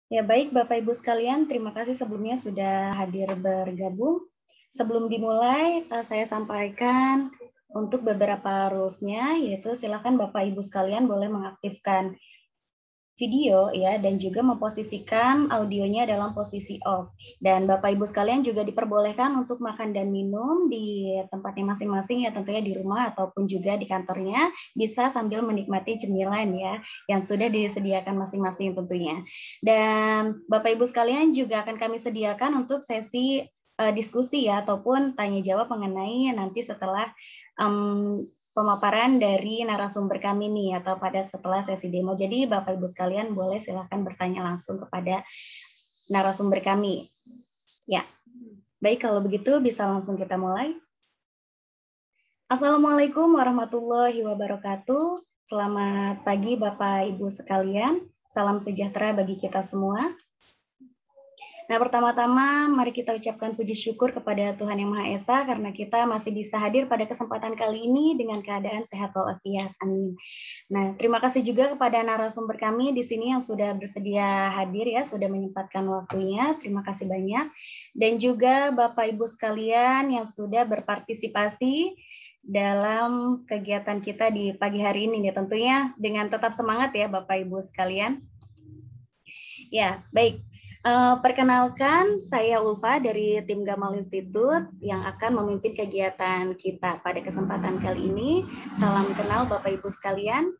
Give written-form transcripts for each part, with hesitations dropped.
Ya baik Bapak Ibu sekalian, terima kasih sebelumnya sudah hadir bergabung. Sebelum dimulai, saya sampaikan untuk beberapa rules-nya, yaitu silakan Bapak Ibu sekalian boleh mengaktifkan video ya dan juga memposisikan audionya dalam posisi off. Dan Bapak Ibu sekalian juga diperbolehkan untuk makan dan minum di tempatnya masing-masing ya, tentunya di rumah ataupun juga di kantornya, bisa sambil menikmati cemilan ya yang sudah disediakan masing-masing tentunya. Dan Bapak Ibu sekalian juga akan kami sediakan untuk sesi diskusi ya ataupun tanya jawab mengenai nanti setelah pemaparan dari narasumber kami nih atau pada setelah sesi demo. Jadi Bapak Ibu sekalian boleh silahkan bertanya langsung kepada narasumber kami. Ya, baik kalau begitu bisa langsung kita mulai. Assalamualaikum warahmatullahi wabarakatuh. Selamat pagi Bapak Ibu sekalian. Salam sejahtera bagi kita semua. Nah, pertama-tama mari kita ucapkan puji syukur kepada Tuhan Yang Maha Esa karena kita masih bisa hadir pada kesempatan kali ini dengan keadaan sehat walafiat. Amin. Nah, terima kasih juga kepada narasumber kami di sini yang sudah bersedia hadir ya, sudah menyempatkan waktunya. Terima kasih banyak. Dan juga Bapak Ibu sekalian yang sudah berpartisipasi dalam kegiatan kita di pagi hari ini ya, tentunya dengan tetap semangat ya Bapak Ibu sekalian. Ya, baik. Perkenalkan, saya Ulfa dari tim Gamal Institute yang akan memimpin kegiatan kita pada kesempatan kali ini. Salam kenal Bapak Ibu sekalian.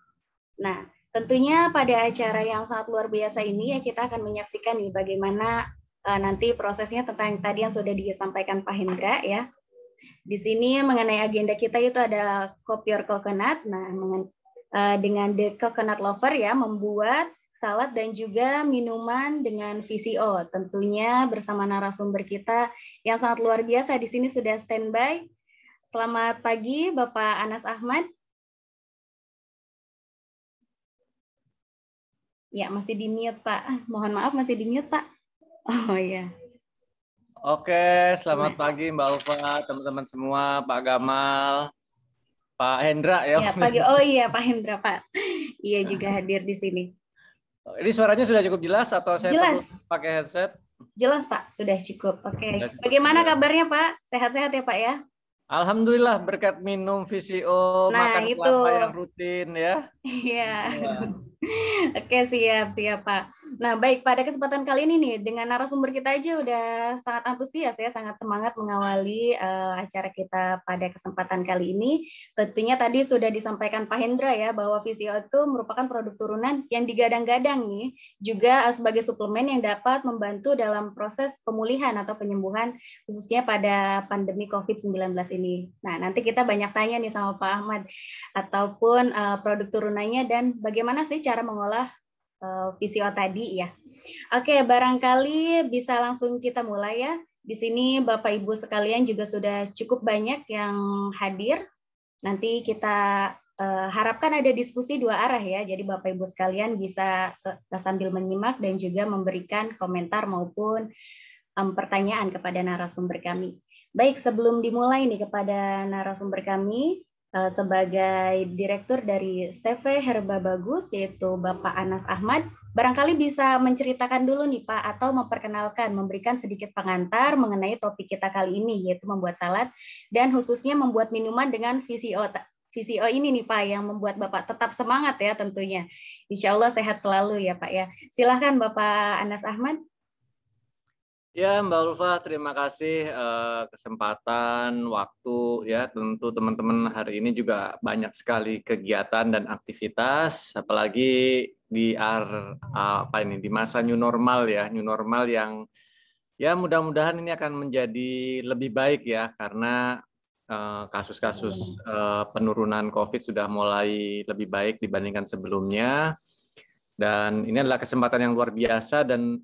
Nah, tentunya pada acara yang sangat luar biasa ini ya kita akan menyaksikan nih bagaimana nanti prosesnya tentang tadi yang sudah disampaikan Pak Hendra ya. Di sini mengenai agenda kita itu ada Copy Your Coconut. Nah, dengan The Coconut Lover ya membuat salad dan juga minuman dengan VCO. Tentunya bersama narasumber kita yang sangat luar biasa di sini sudah standby. Selamat pagi Bapak Anas Ahmad. Ya, masih di mute Pak. Mohon maaf masih di mute Pak. Oh ya. Oke, selamat pagi Mbak Ulfa, teman-teman semua, Pak Gamal, Pak Hendra ya. Ya, pagi. Oh iya Pak Hendra Pak. Iya juga hadir di sini. Ini suaranya sudah cukup jelas atau saya perlu pakai headset? Jelas Pak, sudah cukup. Oke. Bagaimana kabarnya Pak? Sehat-sehat ya Pak ya? Alhamdulillah berkat minum VCO, makan kelapa yang rutin ya. Iya. Oke, siap Pak. Nah, baik, pada kesempatan kali ini nih, dengan narasumber kita aja udah sangat antusias ya, sangat semangat mengawali acara kita pada kesempatan kali ini. Tentunya tadi sudah disampaikan Pak Hendra ya, bahwa VCO itu merupakan produk turunan yang digadang-gadang nih, juga sebagai suplemen yang dapat membantu dalam proses pemulihan atau penyembuhan, khususnya pada pandemi COVID-19 ini. Nah, nanti kita banyak tanya nih sama Pak Ahmad, ataupun produk turunannya dan bagaimana sih cara mengolah VCO tadi ya. Oke, barangkali bisa langsung kita mulai ya. Di sini Bapak Ibu sekalian juga sudah cukup banyak yang hadir. Nanti kita harapkan ada diskusi dua arah ya. Jadi Bapak Ibu sekalian bisa sambil menyimak dan juga memberikan komentar maupun pertanyaan kepada narasumber kami. Baik, sebelum dimulai nih kepada narasumber kami, sebagai direktur dari CV Herba Bagus, yaitu Bapak Anas Ahmad. Barangkali bisa menceritakan dulu nih Pak, atau memperkenalkan, memberikan sedikit pengantar mengenai topik kita kali ini, yaitu membuat salad, dan khususnya membuat minuman dengan VCO ini nih Pak, yang membuat Bapak tetap semangat ya tentunya. Insya Allah sehat selalu ya Pak ya. Silahkan Bapak Anas Ahmad. Ya Mbak Ulfa, terima kasih kesempatan, waktu ya. Tentu teman-teman hari ini juga banyak sekali kegiatan dan aktivitas, apalagi di di masa new normal ya, new normal yang ya mudah-mudahan ini akan menjadi lebih baik ya, karena kasus-kasus penurunan COVID sudah mulai lebih baik dibandingkan sebelumnya. Dan ini adalah kesempatan yang luar biasa dan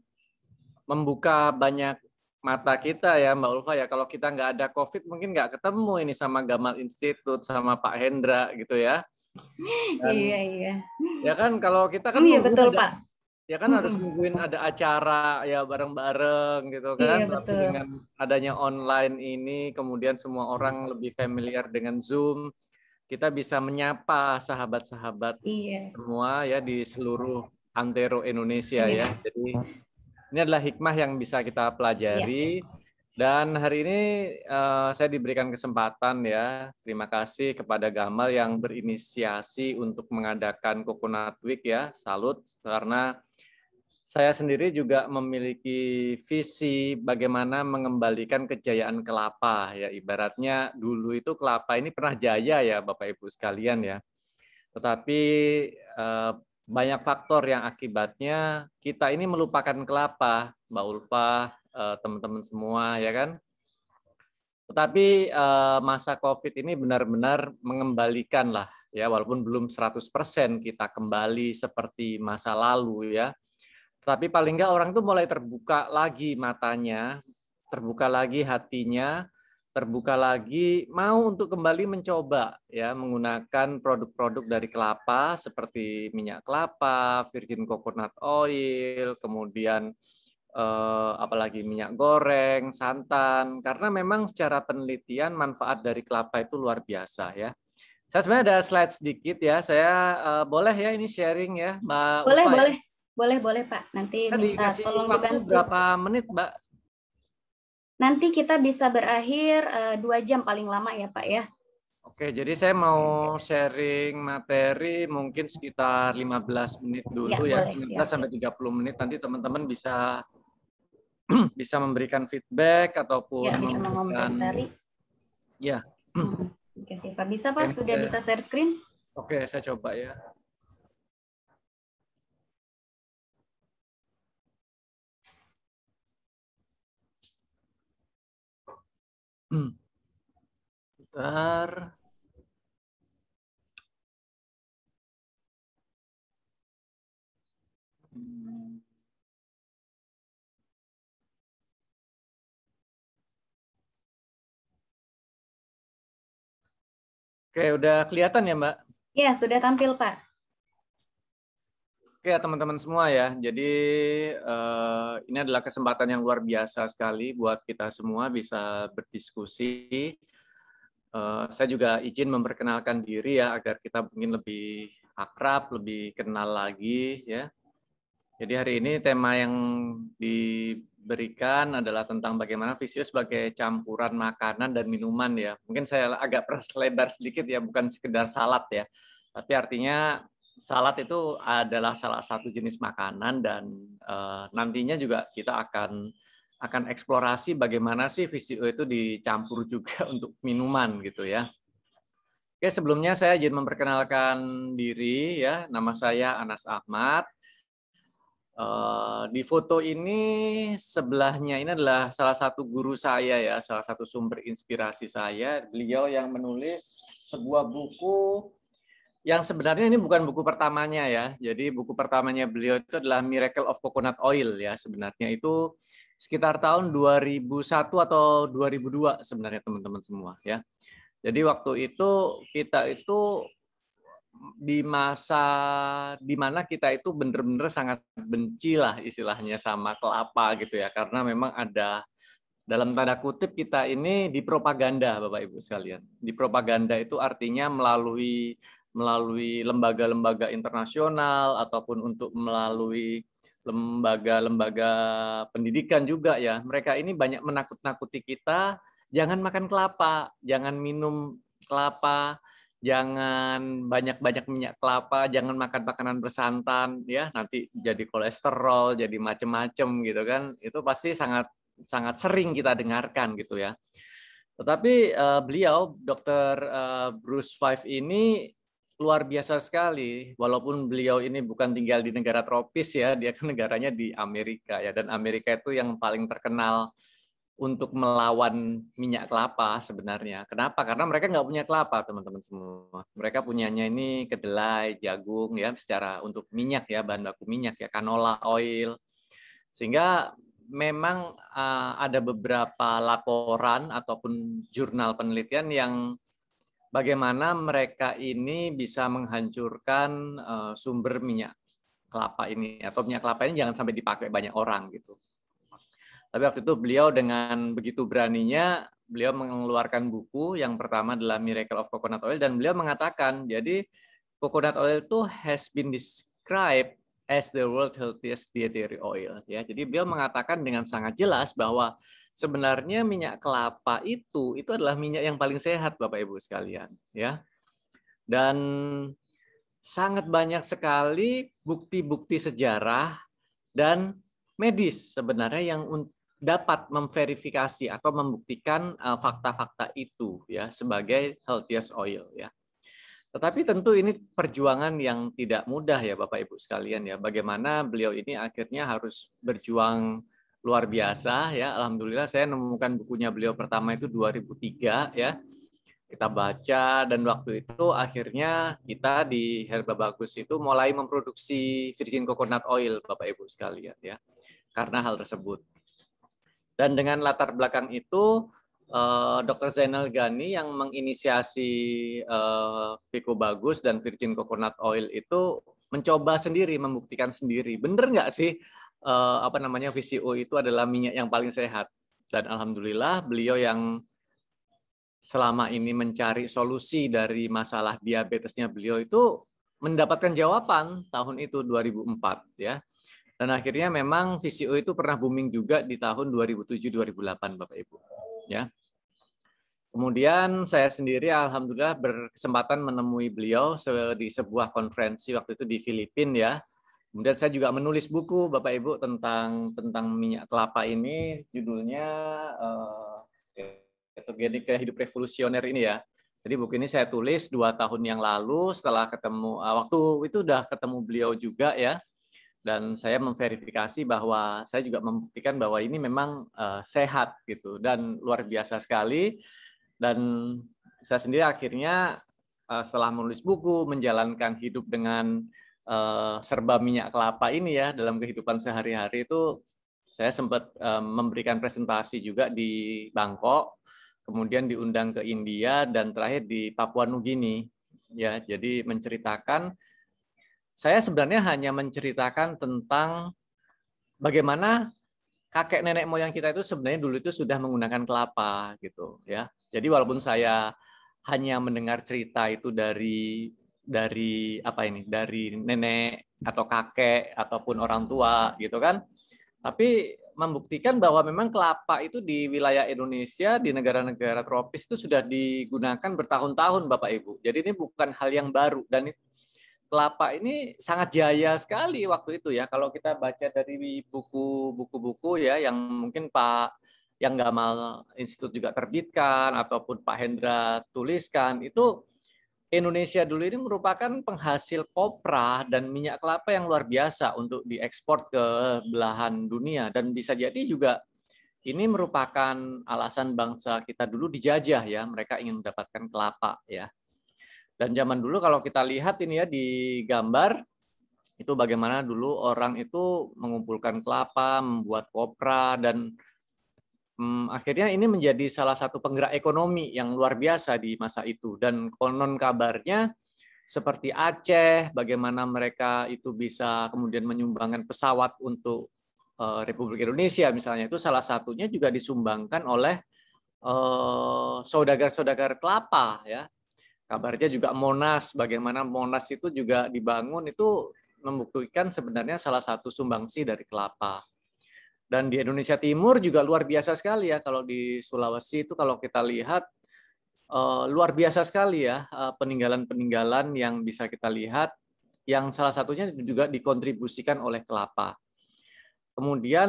membuka banyak mata kita ya Mbak Ulfa ya. Kalau kita nggak ada COVID mungkin nggak ketemu ini sama Gamal Institute, sama Pak Hendra gitu ya. Dan, iya. Ya kan kalau kita kan iya betul Pak. Ya kan harus nungguin ada acara ya bareng-bareng gitu kan. Iya, Tapi dengan adanya online ini kemudian semua orang lebih familiar dengan Zoom. Kita bisa menyapa sahabat-sahabat semua ya di seluruh antero Indonesia ya. Jadi Ini adalah hikmah yang bisa kita pelajari. Iya. Dan hari ini saya diberikan kesempatan ya. Terima kasih kepada Gamal yang berinisiasi untuk mengadakan Coconut Week ya. Salut, karena saya sendiri juga memiliki visi bagaimana mengembalikan kejayaan kelapa ya. Ibaratnya dulu itu kelapa ini pernah jaya ya Bapak Ibu sekalian ya. Tetapi banyak faktor yang akibatnya kita ini melupakan kelapa, Mbak Ulfa, teman-teman semua ya kan. Tetapi masa COVID ini benar-benar mengembalikan lah ya, walaupun belum 100% kita kembali seperti masa lalu ya. Tapi paling nggak orang tuh mulai terbuka lagi matanya, terbuka lagi hatinya, terbuka lagi mau untuk kembali mencoba ya menggunakan produk-produk dari kelapa seperti minyak kelapa, virgin coconut oil, kemudian apalagi minyak goreng, santan, karena memang secara penelitian manfaat dari kelapa itu luar biasa ya. Saya sebenarnya ada slide sedikit ya, saya boleh ya ini sharing ya Mbak Boleh, Ulfa ya. boleh Pak. Nanti Saya minta dikasih tolong waktu dibantu. berapa menit Mbak? Nanti kita bisa berakhir 2 jam paling lama ya Pak ya. Oke, jadi saya mau sharing materi mungkin sekitar 15 menit Ya, dulu ya, boleh, 15 siap. sampai 30 menit nanti teman-teman bisa bisa memberikan feedback ataupun Ya, bisa memberikan mengomentari. ya. Oke, sih Pak. Bisa Pak? Sudah bisa share screen? Oke, saya coba ya. Bentar. Oke, udah kelihatan ya, Mbak? Ya, sudah tampil, Pak. Oke, teman-teman semua ya. Jadi ini adalah kesempatan yang luar biasa sekali buat kita semua bisa berdiskusi. Saya juga izin memperkenalkan diri ya agar kita mungkin lebih akrab, lebih kenal lagi ya. Jadi hari ini tema yang diberikan adalah tentang bagaimana Visio sebagai campuran makanan dan minuman ya. Mungkin saya agak lebar sedikit ya, bukan sekedar salad ya. Tapi artinya salad itu adalah salah satu jenis makanan dan nantinya juga kita akan eksplorasi bagaimana sih Visio itu dicampur juga untuk minuman gitu ya. Oke, sebelumnya saya izin memperkenalkan diri ya. Nama saya Anas Ahmad. Di foto ini sebelahnya ini adalah salah satu guru saya ya, salah satu sumber inspirasi saya. Beliau yang menulis sebuah buku yang sebenarnya ini bukan buku pertamanya ya. Jadi buku pertamanya beliau itu adalah Miracle of Coconut Oil ya. Sebenarnya itu sekitar tahun 2001 atau 2002 sebenarnya teman-teman semua ya. Jadi waktu itu kita itu di masa di mana kita itu benar-benar sangat benci lah istilahnya sama kelapa gitu ya, karena memang ada dalam tanda kutip kita ini dipropaganda Bapak Ibu sekalian. Dipropaganda itu artinya melalui lembaga-lembaga internasional ataupun untuk melalui lembaga-lembaga pendidikan juga ya. Mereka ini banyak menakut-nakuti kita, jangan makan kelapa, jangan minum kelapa, jangan banyak-banyak minyak kelapa, jangan makan makanan bersantan ya, nanti jadi kolesterol, jadi macem-macem gitu kan. Itu pasti sangat sering kita dengarkan gitu ya. Tetapi beliau Dr. Bruce Five ini luar biasa sekali. Walaupun beliau ini bukan tinggal di negara tropis ya, dia kan negaranya di Amerika ya, dan Amerika itu yang paling terkenal untuk melawan minyak kelapa sebenarnya. Kenapa? Karena mereka nggak punya kelapa, teman-teman semua. Mereka punyanya ini kedelai, jagung ya, secara untuk minyak ya, bahan baku minyak ya, canola oil. Sehingga memang ada beberapa laporan ataupun jurnal penelitian yang bagaimana mereka ini bisa menghancurkan sumber minyak kelapa ini, atau minyak kelapa ini jangan sampai dipakai banyak orang gitu. Tapi waktu itu beliau dengan begitu beraninya, beliau mengeluarkan buku yang pertama adalah Miracle of Coconut Oil, dan beliau mengatakan, jadi coconut oil itu has been described as the world healthiest dietary oil. Ya, jadi beliau mengatakan dengan sangat jelas bahwa sebenarnya minyak kelapa itu adalah minyak yang paling sehat, Bapak Ibu sekalian. Ya, dan sangat banyak sekali bukti-bukti sejarah dan medis sebenarnya yang dapat memverifikasi atau membuktikan fakta-fakta itu ya sebagai healthiest oil ya. Tetapi tentu ini perjuangan yang tidak mudah ya Bapak Ibu sekalian ya. Bagaimana beliau ini akhirnya harus berjuang luar biasa ya. Alhamdulillah saya menemukan bukunya beliau pertama itu 2003 ya. Kita baca dan waktu itu akhirnya kita di Herba Bagus itu mulai memproduksi virgin coconut oil Bapak Ibu sekalian ya. Karena hal tersebut. Dan dengan latar belakang itu Dr. Zainal Ghani yang menginisiasi Vico Bagus dan Virgin Coconut Oil itu mencoba sendiri, membuktikan sendiri. Bener nggak sih VCO itu adalah minyak yang paling sehat? Dan alhamdulillah beliau yang selama ini mencari solusi dari masalah diabetesnya beliau itu mendapatkan jawaban tahun itu 2004 ya. Dan akhirnya memang VCO itu pernah booming juga di tahun 2007-2008 Bapak Ibu ya. Kemudian saya sendiri alhamdulillah berkesempatan menemui beliau di sebuah konferensi waktu itu di Filipina ya. Kemudian saya juga menulis buku Bapak Ibu tentang minyak kelapa ini, judulnya Ketogenika Hidup Revolusioner ini ya. Jadi buku ini saya tulis 2 tahun yang lalu setelah ketemu waktu itu udah ketemu beliau juga ya. Dan saya memverifikasi bahwa saya juga membuktikan bahwa ini memang sehat gitu dan luar biasa sekali. Dan saya sendiri akhirnya setelah menulis buku, menjalankan hidup dengan serba minyak kelapa ini ya dalam kehidupan sehari-hari itu, saya sempat memberikan presentasi juga di Bangkok, kemudian diundang ke India dan terakhir di Papua Nugini ya. Jadi menceritakan, saya sebenarnya hanya menceritakan tentang bagaimana kakek nenek moyang kita itu sebenarnya dulu itu sudah menggunakan kelapa gitu ya. Jadi walaupun saya hanya mendengar cerita itu dari nenek atau kakek ataupun orang tua gitu kan. Tapi membuktikan bahwa memang kelapa itu di wilayah Indonesia, di negara-negara tropis itu sudah digunakan bertahun-tahun Bapak Ibu. Jadi ini bukan hal yang baru dan kelapa ini sangat jaya sekali waktu itu ya. Kalau kita baca dari buku-buku ya yang mungkin Pak yang Gamal Institute juga terbitkan ataupun Pak Hendra tuliskan, itu Indonesia dulu ini merupakan penghasil kopra dan minyak kelapa yang luar biasa untuk diekspor ke belahan dunia, dan bisa jadi juga ini merupakan alasan bangsa kita dulu dijajah ya, mereka ingin mendapatkan kelapa ya. Dan zaman dulu kalau kita lihat ini ya di gambar, itu bagaimana dulu orang itu mengumpulkan kelapa, membuat kopra, dan akhirnya ini menjadi salah satu penggerak ekonomi yang luar biasa di masa itu. Dan konon kabarnya seperti Aceh, bagaimana mereka itu bisa kemudian menyumbangkan pesawat untuk Republik Indonesia misalnya, itu salah satunya juga disumbangkan oleh saudagar-saudagar kelapa ya. Kabarnya juga Monas, bagaimana Monas itu juga dibangun, itu membuktikan sebenarnya salah satu sumbangsi dari kelapa. Dan di Indonesia Timur juga luar biasa sekali ya, kalau di Sulawesi itu kalau kita lihat luar biasa sekali ya peninggalan-peninggalan yang bisa kita lihat, yang salah satunya juga dikontribusikan oleh kelapa. Kemudian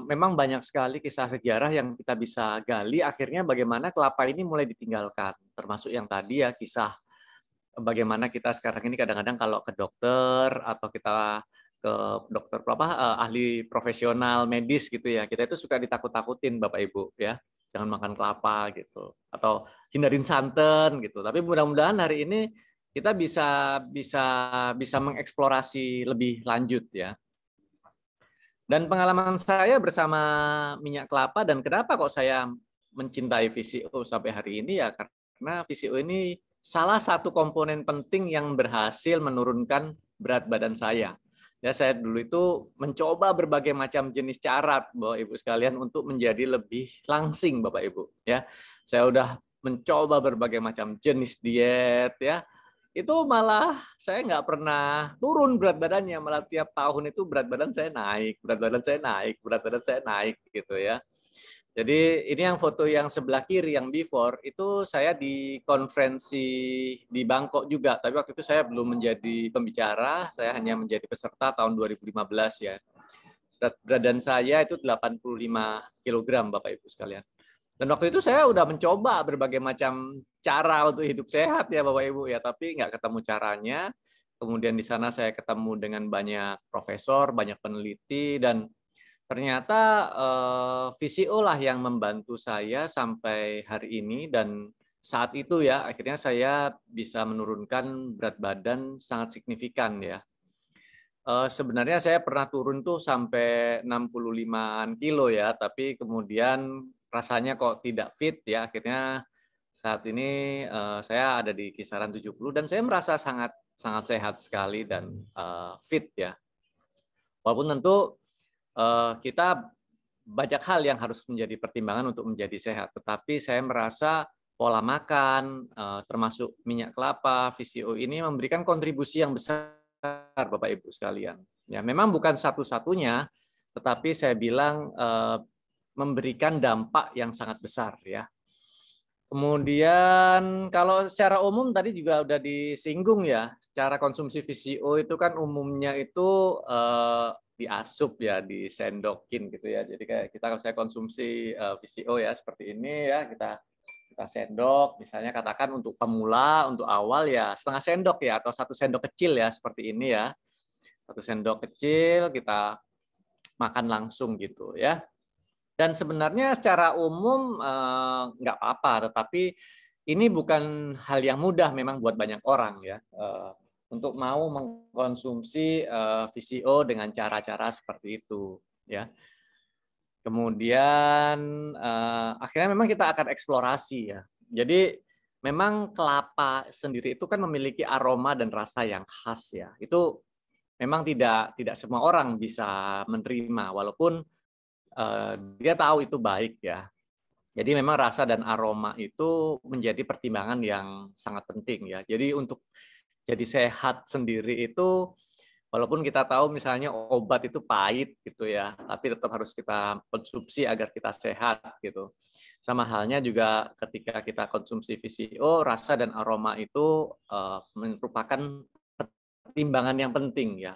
memang banyak sekali kisah sejarah yang kita bisa gali, akhirnya bagaimana kelapa ini mulai ditinggalkan, termasuk yang tadi ya kisah bagaimana kita sekarang ini kadang-kadang kalau ke dokter atau kita ke dokter ahli profesional medis gitu ya, kita itu suka ditakut-takutin Bapak Ibu ya, jangan makan kelapa gitu atau hindarin santan gitu. Tapi mudah-mudahan hari ini kita bisa mengeksplorasi lebih lanjut ya. Dan pengalaman saya bersama minyak kelapa dan kenapa kok saya mencintai VCO sampai hari ini ya, karena VCO ini salah satu komponen penting yang berhasil menurunkan berat badan saya. Ya, saya dulu itu mencoba berbagai macam jenis cara Bapak Ibu sekalian untuk menjadi lebih langsing Bapak Ibu ya. Saya udah mencoba berbagai macam jenis diet ya. itu malah saya nggak pernah turun berat badannya, malah tiap tahun itu berat badan saya naik, berat badan saya naik, berat badan saya naik gitu ya. Jadi ini yang foto yang sebelah kiri yang before itu saya di konferensi di Bangkok juga, tapi waktu itu saya belum menjadi pembicara, saya hanya menjadi peserta tahun 2015 ya. Berat badan saya itu 85 kg Bapak Ibu sekalian. Dan waktu itu saya udah mencoba berbagai macam cara untuk hidup sehat ya Bapak Ibu ya, tapi nggak ketemu caranya. Kemudian di sana saya ketemu dengan banyak profesor, banyak peneliti, dan ternyata VCO lah yang membantu saya sampai hari ini, dan saat itu ya akhirnya saya bisa menurunkan berat badan sangat signifikan ya. Sebenarnya saya pernah turun tuh sampai 65-an kilo ya, tapi kemudian rasanya kok tidak fit ya, akhirnya saat ini saya ada di kisaran 70 dan saya merasa sangat sangat sehat sekali dan fit ya. Walaupun tentu kita banyak hal yang harus menjadi pertimbangan untuk menjadi sehat, tetapi saya merasa pola makan, termasuk minyak kelapa, VCO ini memberikan kontribusi yang besar Bapak Ibu sekalian. Ya, memang bukan satu-satunya, tetapi saya bilang memberikan dampak yang sangat besar ya. Kemudian kalau secara umum tadi juga udah disinggung ya, secara konsumsi VCO itu kan umumnya itu diasup ya, disendokin gitu ya. Jadi kayak kita kalau saya konsumsi VCO ya seperti ini ya, kita sendok, misalnya katakan untuk pemula, untuk awal ya setengah sendok ya, atau 1 sendok kecil ya seperti ini ya. 1 sendok kecil kita makan langsung gitu ya. Dan sebenarnya secara umum nggak apa-apa, tetapi ini bukan hal yang mudah memang buat banyak orang ya, untuk mau mengkonsumsi VCO dengan cara-cara seperti itu ya. Kemudian akhirnya memang kita akan eksplorasi ya. Jadi memang kelapa sendiri itu kan memiliki aroma dan rasa yang khas ya. Itu memang tidak semua orang bisa menerima, walaupun dia tahu itu baik ya. Jadi memang rasa dan aroma itu menjadi pertimbangan yang sangat penting ya. Jadi untuk jadi sehat sendiri itu, walaupun kita tahu misalnya obat itu pahit gitu ya, tapi tetap harus kita konsumsi agar kita sehat gitu. Sama halnya juga ketika kita konsumsi VCO, rasa dan aroma itu merupakan pertimbangan yang penting ya.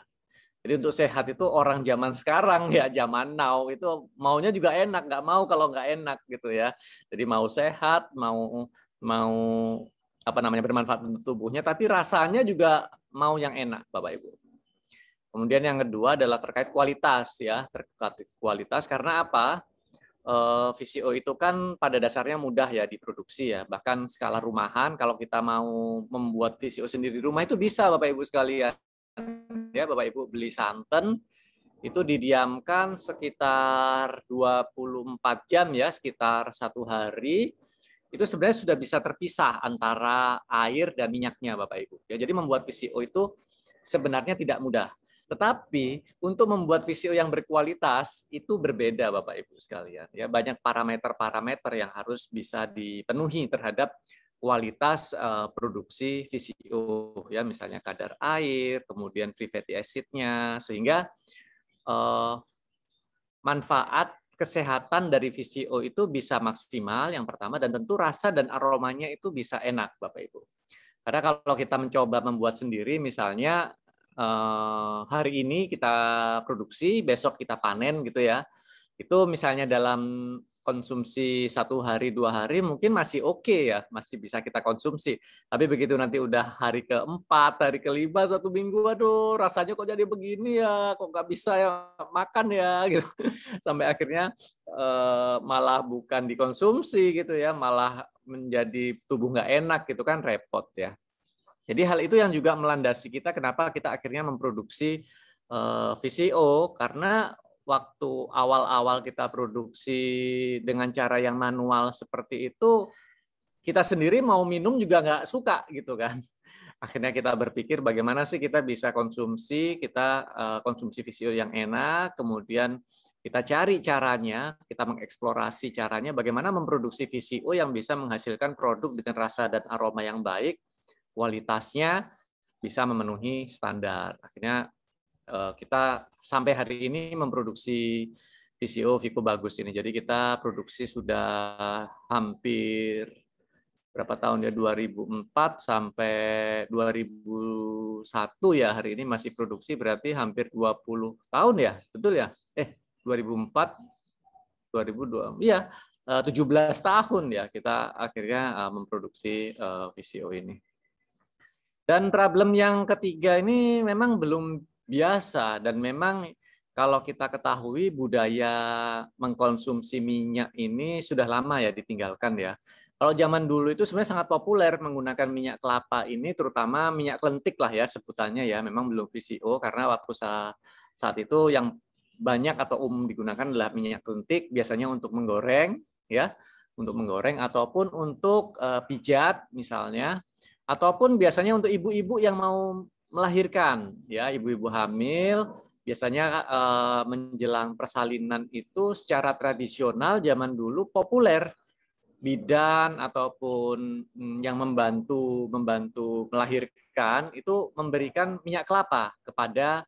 Jadi untuk sehat itu orang zaman sekarang ya, zaman now itu maunya juga enak, nggak mau kalau nggak enak gitu ya. Jadi mau sehat, mau apa namanya bermanfaat untuk tubuhnya, tapi rasanya juga mau yang enak, Bapak Ibu. Kemudian yang kedua adalah terkait kualitas ya, terkait kualitas karena apa? VCO itu kan pada dasarnya mudah ya diproduksi ya, bahkan skala rumahan kalau kita mau membuat VCO sendiri di rumah itu bisa Bapak Ibu sekalian. Ya, Bapak Ibu beli santan itu didiamkan sekitar 24 jam ya, sekitar 1 hari. Itu sebenarnya sudah bisa terpisah antara air dan minyaknya Bapak Ibu. Ya, jadi membuat VCO itu sebenarnya tidak mudah. Tetapi untuk membuat VCO yang berkualitas itu berbeda Bapak Ibu sekalian. Ya, banyak parameter-parameter yang harus bisa dipenuhi terhadap kualitas produksi VCO ya, misalnya kadar air, kemudian free fatty acid-nya, sehingga manfaat kesehatan dari VCO itu bisa maksimal yang pertama, dan tentu rasa dan aromanya itu bisa enak Bapak Ibu. Karena kalau kita mencoba membuat sendiri misalnya hari ini kita produksi, besok kita panen gitu ya, itu misalnya dalam konsumsi 1 hari 2 hari mungkin masih oke ya, masih bisa kita konsumsi. Tapi begitu nanti udah hari keempat, hari kelima, 1 minggu, aduh rasanya kok jadi begini ya, kok nggak bisa ya makan ya gitu. Sampai akhirnya malah bukan dikonsumsi gitu ya, malah menjadi tubuh nggak enak gitu kan, repot ya. Jadi hal itu yang juga melandasi kita kenapa kita akhirnya memproduksi VCO, karena waktu awal-awal kita produksi dengan cara yang manual seperti itu, kita sendiri mau minum juga nggak suka gitu kan. Akhirnya kita berpikir bagaimana sih kita bisa konsumsi VCO yang enak, kemudian kita cari caranya, kita mengeksplorasi caranya bagaimana memproduksi VCO yang bisa menghasilkan produk dengan rasa dan aroma yang baik, kualitasnya bisa memenuhi standar. Akhirnya kita sampai hari ini memproduksi VCO Vico Bagus ini. Jadi kita produksi sudah hampir berapa tahun ya, 2004 sampai 2001 ya, hari ini masih produksi, berarti hampir 20 tahun ya, betul ya? 2004 2002, iya, 17 tahun ya kita akhirnya memproduksi VCO ini. Dan problem yang ketiga ini memang belum biasa, dan memang kalau kita ketahui budaya mengkonsumsi minyak ini sudah lama ya ditinggalkan ya. Kalau zaman dulu itu sebenarnya sangat populer menggunakan minyak kelapa ini, terutama minyak kelentik lah ya sebutannya ya, memang belum VCO karena waktu saat itu yang banyak atau umum digunakan adalah minyak kelentik, biasanya untuk menggoreng ya, untuk menggoreng ataupun untuk pijat misalnya, ataupun biasanya untuk ibu-ibu yang mau melahirkan ya, ibu-ibu hamil biasanya menjelang persalinan itu secara tradisional zaman dulu populer bidan ataupun yang membantu melahirkan itu memberikan minyak kelapa kepada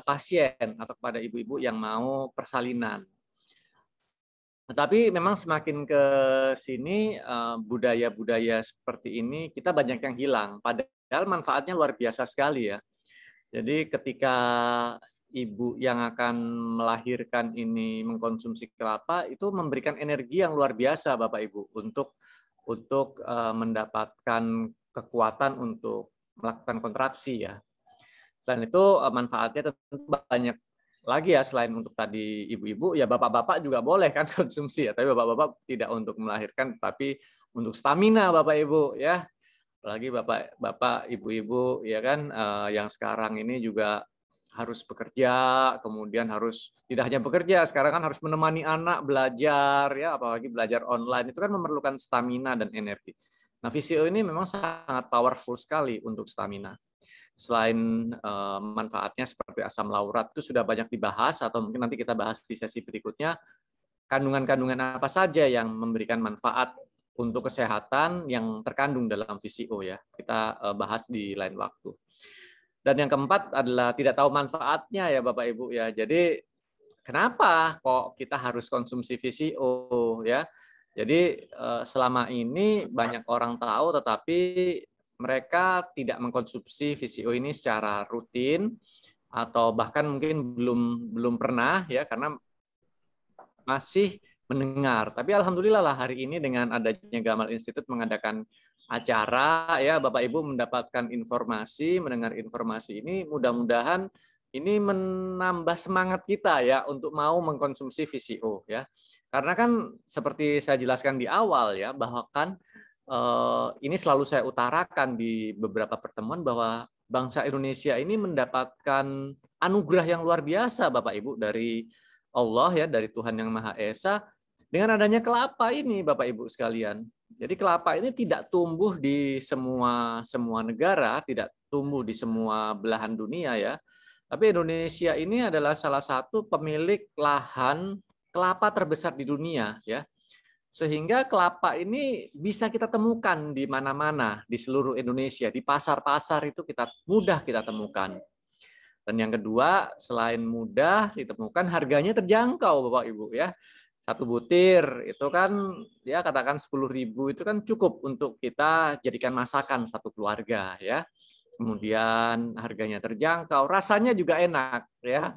pasien atau kepada ibu-ibu yang mau persalinan. Tetapi memang semakin ke sini budaya-budaya seperti ini kita banyak yang hilang. Padahal manfaatnya luar biasa sekali ya. Jadi ketika ibu yang akan melahirkan ini mengkonsumsi kelapa itu memberikan energi yang luar biasa Bapak Ibu untuk mendapatkan kekuatan untuk melakukan kontraksi ya. Selain itu manfaatnya tentu banyak lagi ya, selain untuk tadi ibu-ibu ya, bapak-bapak juga boleh kan konsumsi ya, tapi bapak-bapak tidak untuk melahirkan tapi untuk stamina Bapak Ibu ya. Apalagi bapak ibu-ibu ya kan yang sekarang ini juga harus bekerja, kemudian harus tidak hanya bekerja, sekarang kan harus menemani anak belajar ya, apalagi belajar online itu kan memerlukan stamina dan energi. Nah, VCO ini memang sangat powerful sekali untuk stamina. Selain manfaatnya seperti asam laurat itu sudah banyak dibahas, atau mungkin nanti kita bahas di sesi berikutnya, kandungan-kandungan apa saja yang memberikan manfaat untuk kesehatan yang terkandung dalam VCO ya. Kita bahas di lain waktu. Dan yang keempat adalah tidak tahu manfaatnya ya Bapak Ibu ya. Jadi kenapa kok kita harus konsumsi VCO ya? Jadi selama ini banyak orang tahu tetapi mereka tidak mengkonsumsi VCO ini secara rutin atau bahkan mungkin belum pernah ya, karena masih mendengar. Tapi alhamdulillah lah hari ini dengan adanya Gamal Institute mengadakan acara ya, Bapak Ibu mendapatkan informasi, mendengar informasi ini, mudah-mudahan ini menambah semangat kita ya untuk mau mengkonsumsi VCO ya. Karena kan seperti saya jelaskan di awal ya, bahwa kan ini selalu saya utarakan di beberapa pertemuan bahwa bangsa Indonesia ini mendapatkan anugerah yang luar biasa Bapak Ibu dari Allah ya, dari Tuhan Yang Maha Esa, dengan adanya kelapa ini Bapak Ibu sekalian. Jadi kelapa ini tidak tumbuh di semua negara, tidak tumbuh di semua belahan dunia ya. Tapi Indonesia ini adalah salah satu pemilik lahan kelapa terbesar di dunia ya. Sehingga kelapa ini bisa kita temukan di mana-mana di seluruh Indonesia, di pasar-pasar itu mudah kita temukan. Dan yang kedua, selain mudah ditemukan, harganya terjangkau Bapak Ibu ya. Satu butir itu kan ya katakan 10.000 itu kan cukup untuk kita jadikan masakan satu keluarga ya. Kemudian harganya terjangkau, rasanya juga enak ya.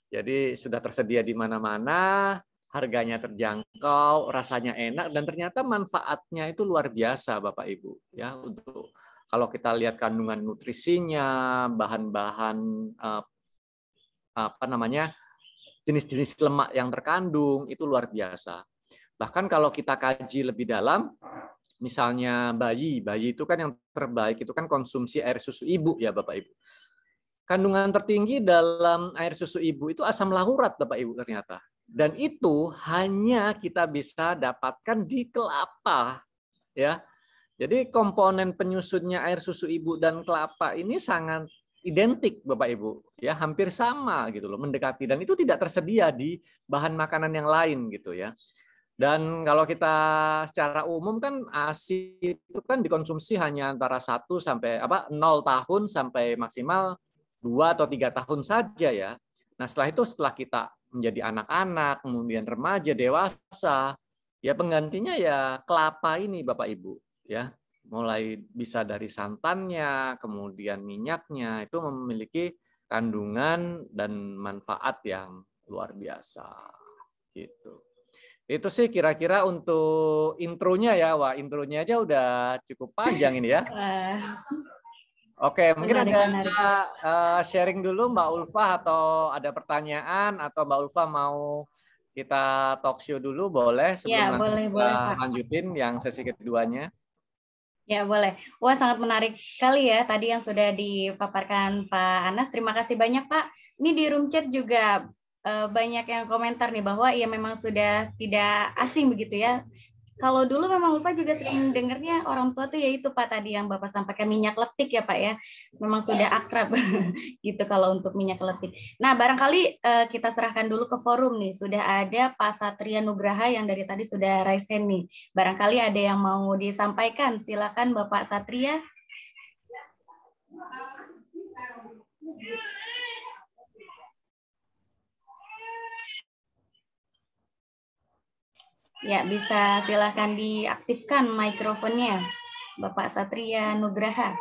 Jadi sudah tersedia di mana-mana, harganya terjangkau, rasanya enak, dan ternyata manfaatnya itu luar biasa Bapak Ibu ya. Untuk kalau kita lihat kandungan nutrisinya, bahan-bahan jenis-jenis lemak yang terkandung itu luar biasa. Bahkan kalau kita kaji lebih dalam, misalnya bayi itu kan yang terbaik itu kan konsumsi air susu ibu ya Bapak Ibu. Kandungan tertinggi dalam air susu ibu itu asam laurat Bapak Ibu ternyata. Dan itu hanya kita bisa dapatkan di kelapa ya. Jadi komponen penyusunnya air susu ibu dan kelapa ini sangat identik Bapak Ibu ya, hampir sama gitu loh, mendekati, dan itu tidak tersedia di bahan makanan yang lain gitu ya. Dan kalau kita secara umum kan ASI itu kan dikonsumsi hanya antara 0 tahun sampai maksimal 2 atau 3 tahun saja ya. Nah, setelah kita menjadi anak-anak, kemudian remaja, dewasa, ya penggantinya ya kelapa ini Bapak Ibu ya. Mulai bisa dari santannya, kemudian minyaknya itu memiliki kandungan dan manfaat yang luar biasa gitu. Itu sih kira-kira untuk intronya ya. Wah, intronya aja udah cukup panjang ini ya. Oke, mungkin ada Menarik. sharing dulu Mbak Ulfa atau ada pertanyaan atau Mbak Ulfa mau kita talk show dulu boleh sebelum Ya, nanti boleh, kita Pak. lanjutin yang sesi keduanya. Ya, boleh. Wah, sangat menarik sekali ya tadi yang sudah dipaparkan Pak Anas. Terima kasih banyak, Pak. Ini di room chat juga banyak yang komentar nih bahwa ya memang sudah tidak asing begitu ya. Kalau dulu memang Ulfa juga sering dengarnya orang tua tuh ya itu Pak tadi yang Bapak sampaikan minyak letik ya Pak ya. Memang sudah akrab gitu kalau untuk minyak letik. Nah, barangkali kita serahkan dulu ke forum nih. Sudah ada Pak Satria Nugraha yang dari tadi sudah raise hand nih. Barangkali ada yang mau disampaikan. Silakan Bapak Satria. Ya, bisa silakan diaktifkan mikrofonnya. Bapak Satria Nugraha.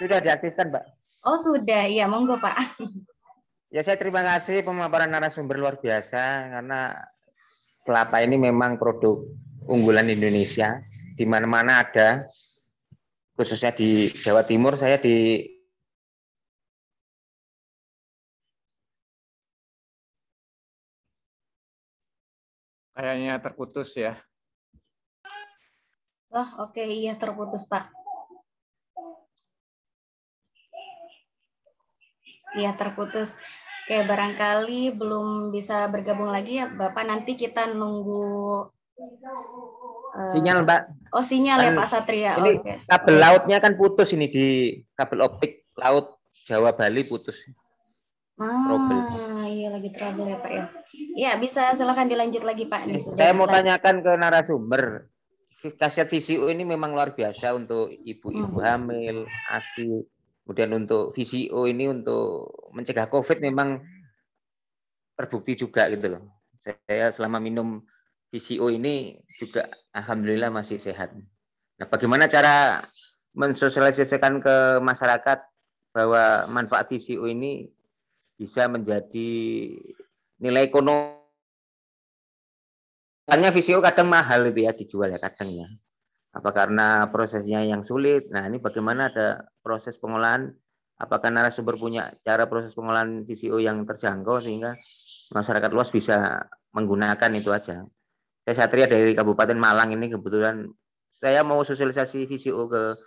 Sudah diaktifkan, Mbak. Oh, sudah. Iya, monggo, Pak. Ya, saya terima kasih pemaparan narasumber luar biasa karena kelapa ini memang produk unggulan Indonesia. Di mana-mana ada, khususnya di Jawa Timur, saya di Kayaknya terputus ya. Oh, oke. Iya, terputus, Pak. Iya, terputus. Oke, barangkali belum bisa bergabung lagi ya, Bapak. Nanti kita nunggu sinyal, Mbak. Oh, sinyal Kan ya, Pak Satria. ini Oke. kabel lautnya kan putus ini di kabel optik laut Jawa Bali putus. Iya lagi trouble ya, Pak ya. Iya, bisa silakan dilanjut lagi, Pak. Nih, sudah Saya mau bisa. tanyakan ke narasumber. Khasiat VCO ini memang luar biasa untuk ibu-ibu hamil, ASI. Kemudian untuk VCO ini untuk mencegah COVID memang terbukti juga gitu loh. Saya selama minum VCO ini juga alhamdulillah masih sehat. Nah, bagaimana cara mensosialisasikan ke masyarakat bahwa manfaat VCO ini bisa menjadi nilai ekonomi? Karena VCO kadang mahal itu ya dijual ya kadang ya. Apa karena prosesnya yang sulit? Nah, ini bagaimana ada proses pengolahan? Apakah narasumber punya cara proses pengolahan VCO yang terjangkau sehingga masyarakat luas bisa menggunakan itu aja. Saya Satria dari Kabupaten Malang ini kebetulan saya mau sosialisasi VCO ke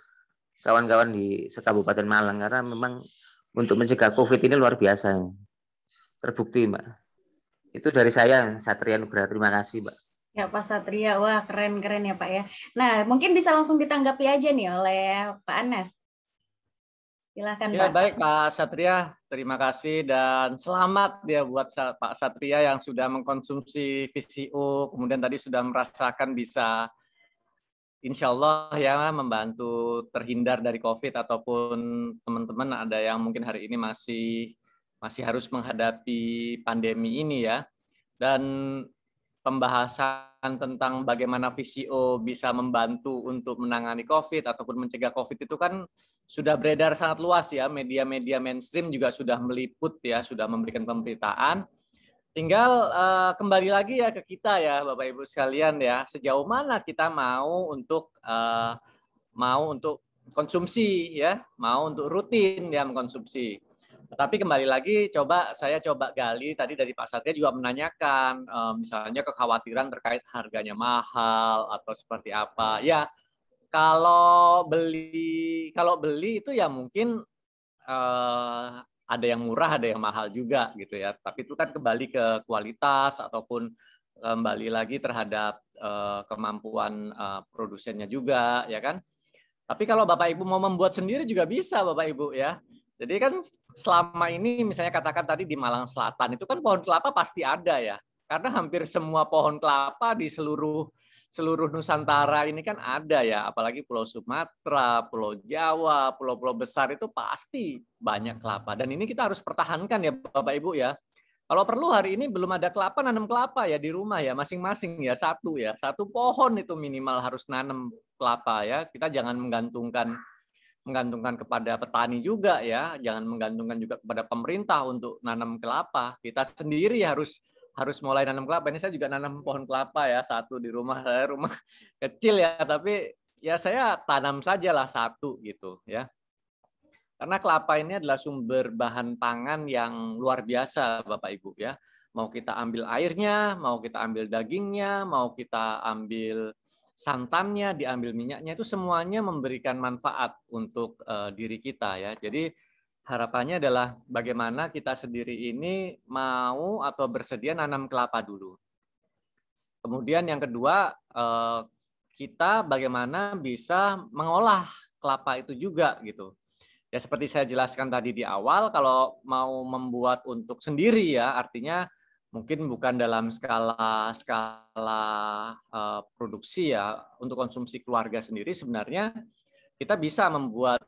kawan-kawan di sekabupaten Malang karena memang untuk mencegah COVID ini luar biasa. Terbukti, Mbak. Itu dari saya, Satria Nugraha. Terima kasih, Mbak. Ya, Pak Satria. Wah, keren-keren ya, Pak ya. Nah, mungkin bisa langsung ditanggapi aja nih oleh Pak Anas. Silakan, Ya, Pak. baik Pak Satria, terima kasih dan selamat ya buat Pak Satria yang sudah mengkonsumsi VCO, kemudian tadi sudah merasakan bisa insya Allah ya membantu terhindar dari COVID ataupun teman-teman ada yang mungkin hari ini masih harus menghadapi pandemi ini ya. Dan pembahasan tentang bagaimana VCO bisa membantu untuk menangani COVID ataupun mencegah COVID itu kan sudah beredar sangat luas ya, media-media mainstream juga sudah meliput ya, sudah memberikan pemberitaan. Tinggal kembali lagi ya ke kita ya Bapak Ibu sekalian ya, sejauh mana kita mau untuk konsumsi ya, mau untuk rutin ya mengkonsumsi. Tapi kembali lagi saya coba gali tadi dari Pak Satria juga menanyakan misalnya kekhawatiran terkait harganya mahal atau seperti apa. Ya, kalau beli itu ya mungkin ada yang murah, ada yang mahal juga gitu ya. Tapi itu kan kembali ke kualitas ataupun kembali lagi terhadap kemampuan produsennya juga ya kan. Tapi kalau Bapak Ibu mau membuat sendiri juga bisa Bapak Ibu ya. Jadi kan selama ini misalnya katakan tadi di Malang Selatan itu kan pohon kelapa pasti ada ya. Karena hampir semua pohon kelapa di seluruh Nusantara ini kan ada ya, apalagi Pulau Sumatera, Pulau Jawa, pulau-pulau besar itu pasti banyak kelapa. Dan ini kita harus pertahankan ya Bapak Ibu ya. Kalau perlu hari ini belum ada kelapa, nanam kelapa ya di rumah ya, masing-masing ya, satu pohon itu minimal harus nanam kelapa ya. Kita jangan menggantungkan kepada petani juga ya, jangan menggantungkan juga kepada pemerintah untuk nanam kelapa. Kita sendiri harus mulai nanam kelapa. Ini saya juga nanam pohon kelapa ya, satu di rumah saya, rumah kecil ya, tapi ya saya tanam sajalah satu gitu ya. Karena kelapa ini adalah sumber bahan pangan yang luar biasa, Bapak Ibu ya. Mau kita ambil airnya, mau kita ambil dagingnya, mau kita ambil santannya, diambil minyaknya, itu semuanya memberikan manfaat untuk diri kita ya. Jadi harapannya adalah bagaimana kita sendiri ini mau atau bersedia nanam kelapa dulu. Kemudian yang kedua, kita bagaimana bisa mengolah kelapa itu juga gitu. Ya seperti saya jelaskan tadi di awal, kalau mau membuat untuk sendiri ya, artinya mungkin bukan dalam skala produksi ya, untuk konsumsi keluarga sendiri, sebenarnya kita bisa membuat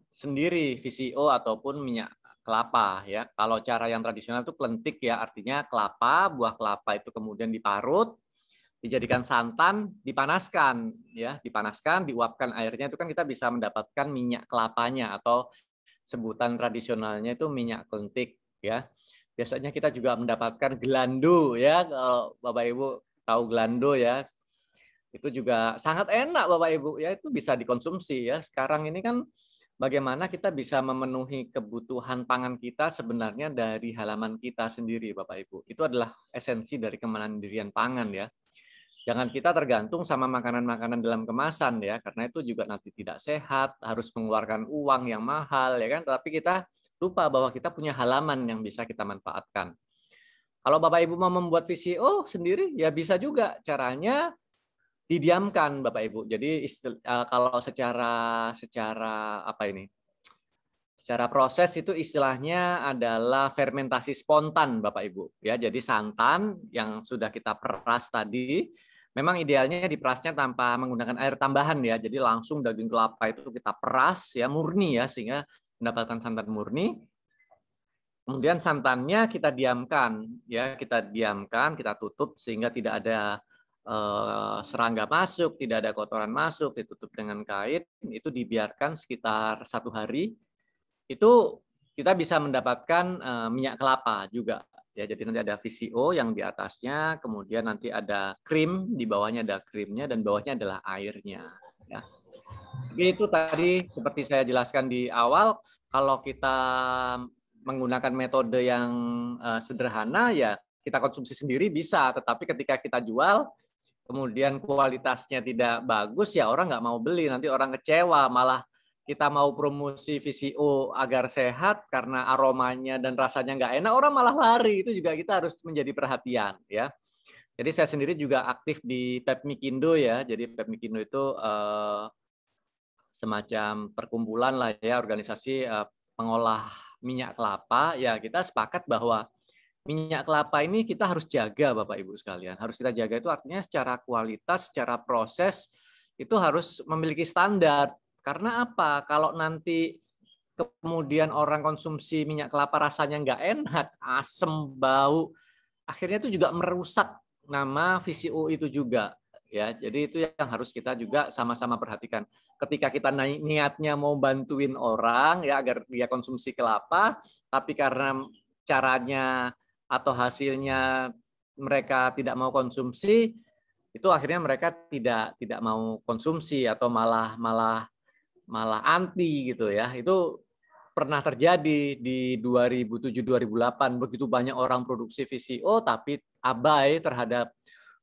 sendiri VCO ataupun minyak kelapa ya. Kalau cara yang tradisional itu klentik ya, artinya kelapa, buah kelapa itu kemudian diparut, dijadikan santan, dipanaskan ya, diuapkan airnya, itu kan kita bisa mendapatkan minyak kelapanya atau sebutan tradisionalnya itu minyak klentik ya. Biasanya kita juga mendapatkan gelando ya, kalau Bapak Ibu tahu gelando ya. Itu juga sangat enak Bapak Ibu ya, itu bisa dikonsumsi ya. Sekarang ini kan bagaimana kita bisa memenuhi kebutuhan pangan kita sebenarnya dari halaman kita sendiri Bapak Ibu. Itu adalah esensi dari kemandirian pangan ya. Jangan kita tergantung sama makanan-makanan dalam kemasan ya, karena itu juga nanti tidak sehat, harus mengeluarkan uang yang mahal ya kan, tapi kita lupa bahwa kita punya halaman yang bisa kita manfaatkan. Kalau Bapak Ibu mau membuat VCO sendiri ya bisa juga, caranya didiamkan Bapak Ibu. Jadi kalau secara apa ini? Secara proses itu istilahnya adalah fermentasi spontan Bapak Ibu ya. Jadi santan yang sudah kita peras tadi memang idealnya diperasnya tanpa menggunakan air tambahan ya. Jadi langsung daging kelapa itu kita peras ya murni ya, sehingga mendapatkan santan murni. Kemudian santannya kita diamkan ya, kita tutup sehingga tidak ada serangga masuk, tidak ada kotoran masuk, ditutup dengan kain, itu dibiarkan sekitar 1 hari. Itu kita bisa mendapatkan minyak kelapa juga ya. Jadi nanti ada VCO yang di atasnya, kemudian nanti ada krim, di bawahnya ada krimnya, dan bawahnya adalah airnya ya. Jadi itu tadi seperti saya jelaskan di awal, kalau kita menggunakan metode yang sederhana ya kita konsumsi sendiri bisa, tetapi ketika kita jual kemudian kualitasnya tidak bagus ya orang nggak mau beli, nanti orang kecewa, malah kita mau promosi VCO agar sehat karena aromanya dan rasanya nggak enak, orang malah lari. Itu juga kita harus menjadi perhatian ya. Jadi saya sendiri juga aktif di Pepmikindo ya. Jadi Pepmikindo itu semacam perkumpulan lah ya, organisasi pengolah minyak kelapa. Ya kita sepakat bahwa minyak kelapa ini kita harus jaga Bapak Ibu sekalian. Harus kita jaga itu artinya secara kualitas, secara proses itu harus memiliki standar. Karena apa? Kalau nanti kemudian orang konsumsi minyak kelapa rasanya nggak enak, asem, bau, akhirnya itu juga merusak nama VCO itu juga. Ya, jadi itu yang harus kita juga sama-sama perhatikan. Ketika kita niatnya mau bantuin orang ya agar dia konsumsi kelapa, tapi karena caranya atau hasilnya mereka tidak mau konsumsi, itu akhirnya mereka tidak mau konsumsi atau malah anti gitu ya. Itu pernah terjadi di 2007-2008, begitu banyak orang produksi VCO tapi abai terhadap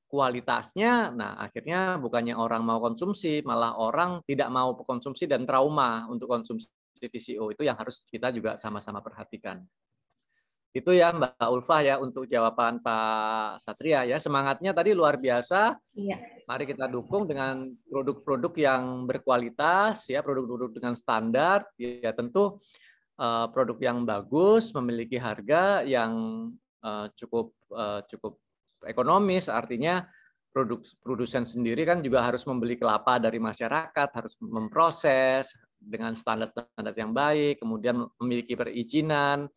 kualitasnya. Nah, akhirnya bukannya orang mau konsumsi, malah orang tidak mau konsumsi dan trauma untuk konsumsi VCO. Itu yang harus kita juga sama-sama perhatikan. Itu ya Mbak Ulfah ya untuk jawaban Pak Satria ya. Semangatnya tadi luar biasa. Iya. Mari kita dukung dengan produk-produk yang berkualitas ya, produk-produk dengan standar ya, tentu produk yang bagus, memiliki harga yang cukup ekonomis, artinya produsen sendiri kan juga harus membeli kelapa dari masyarakat, harus memproses dengan standar-standar yang baik, kemudian memiliki perizinan,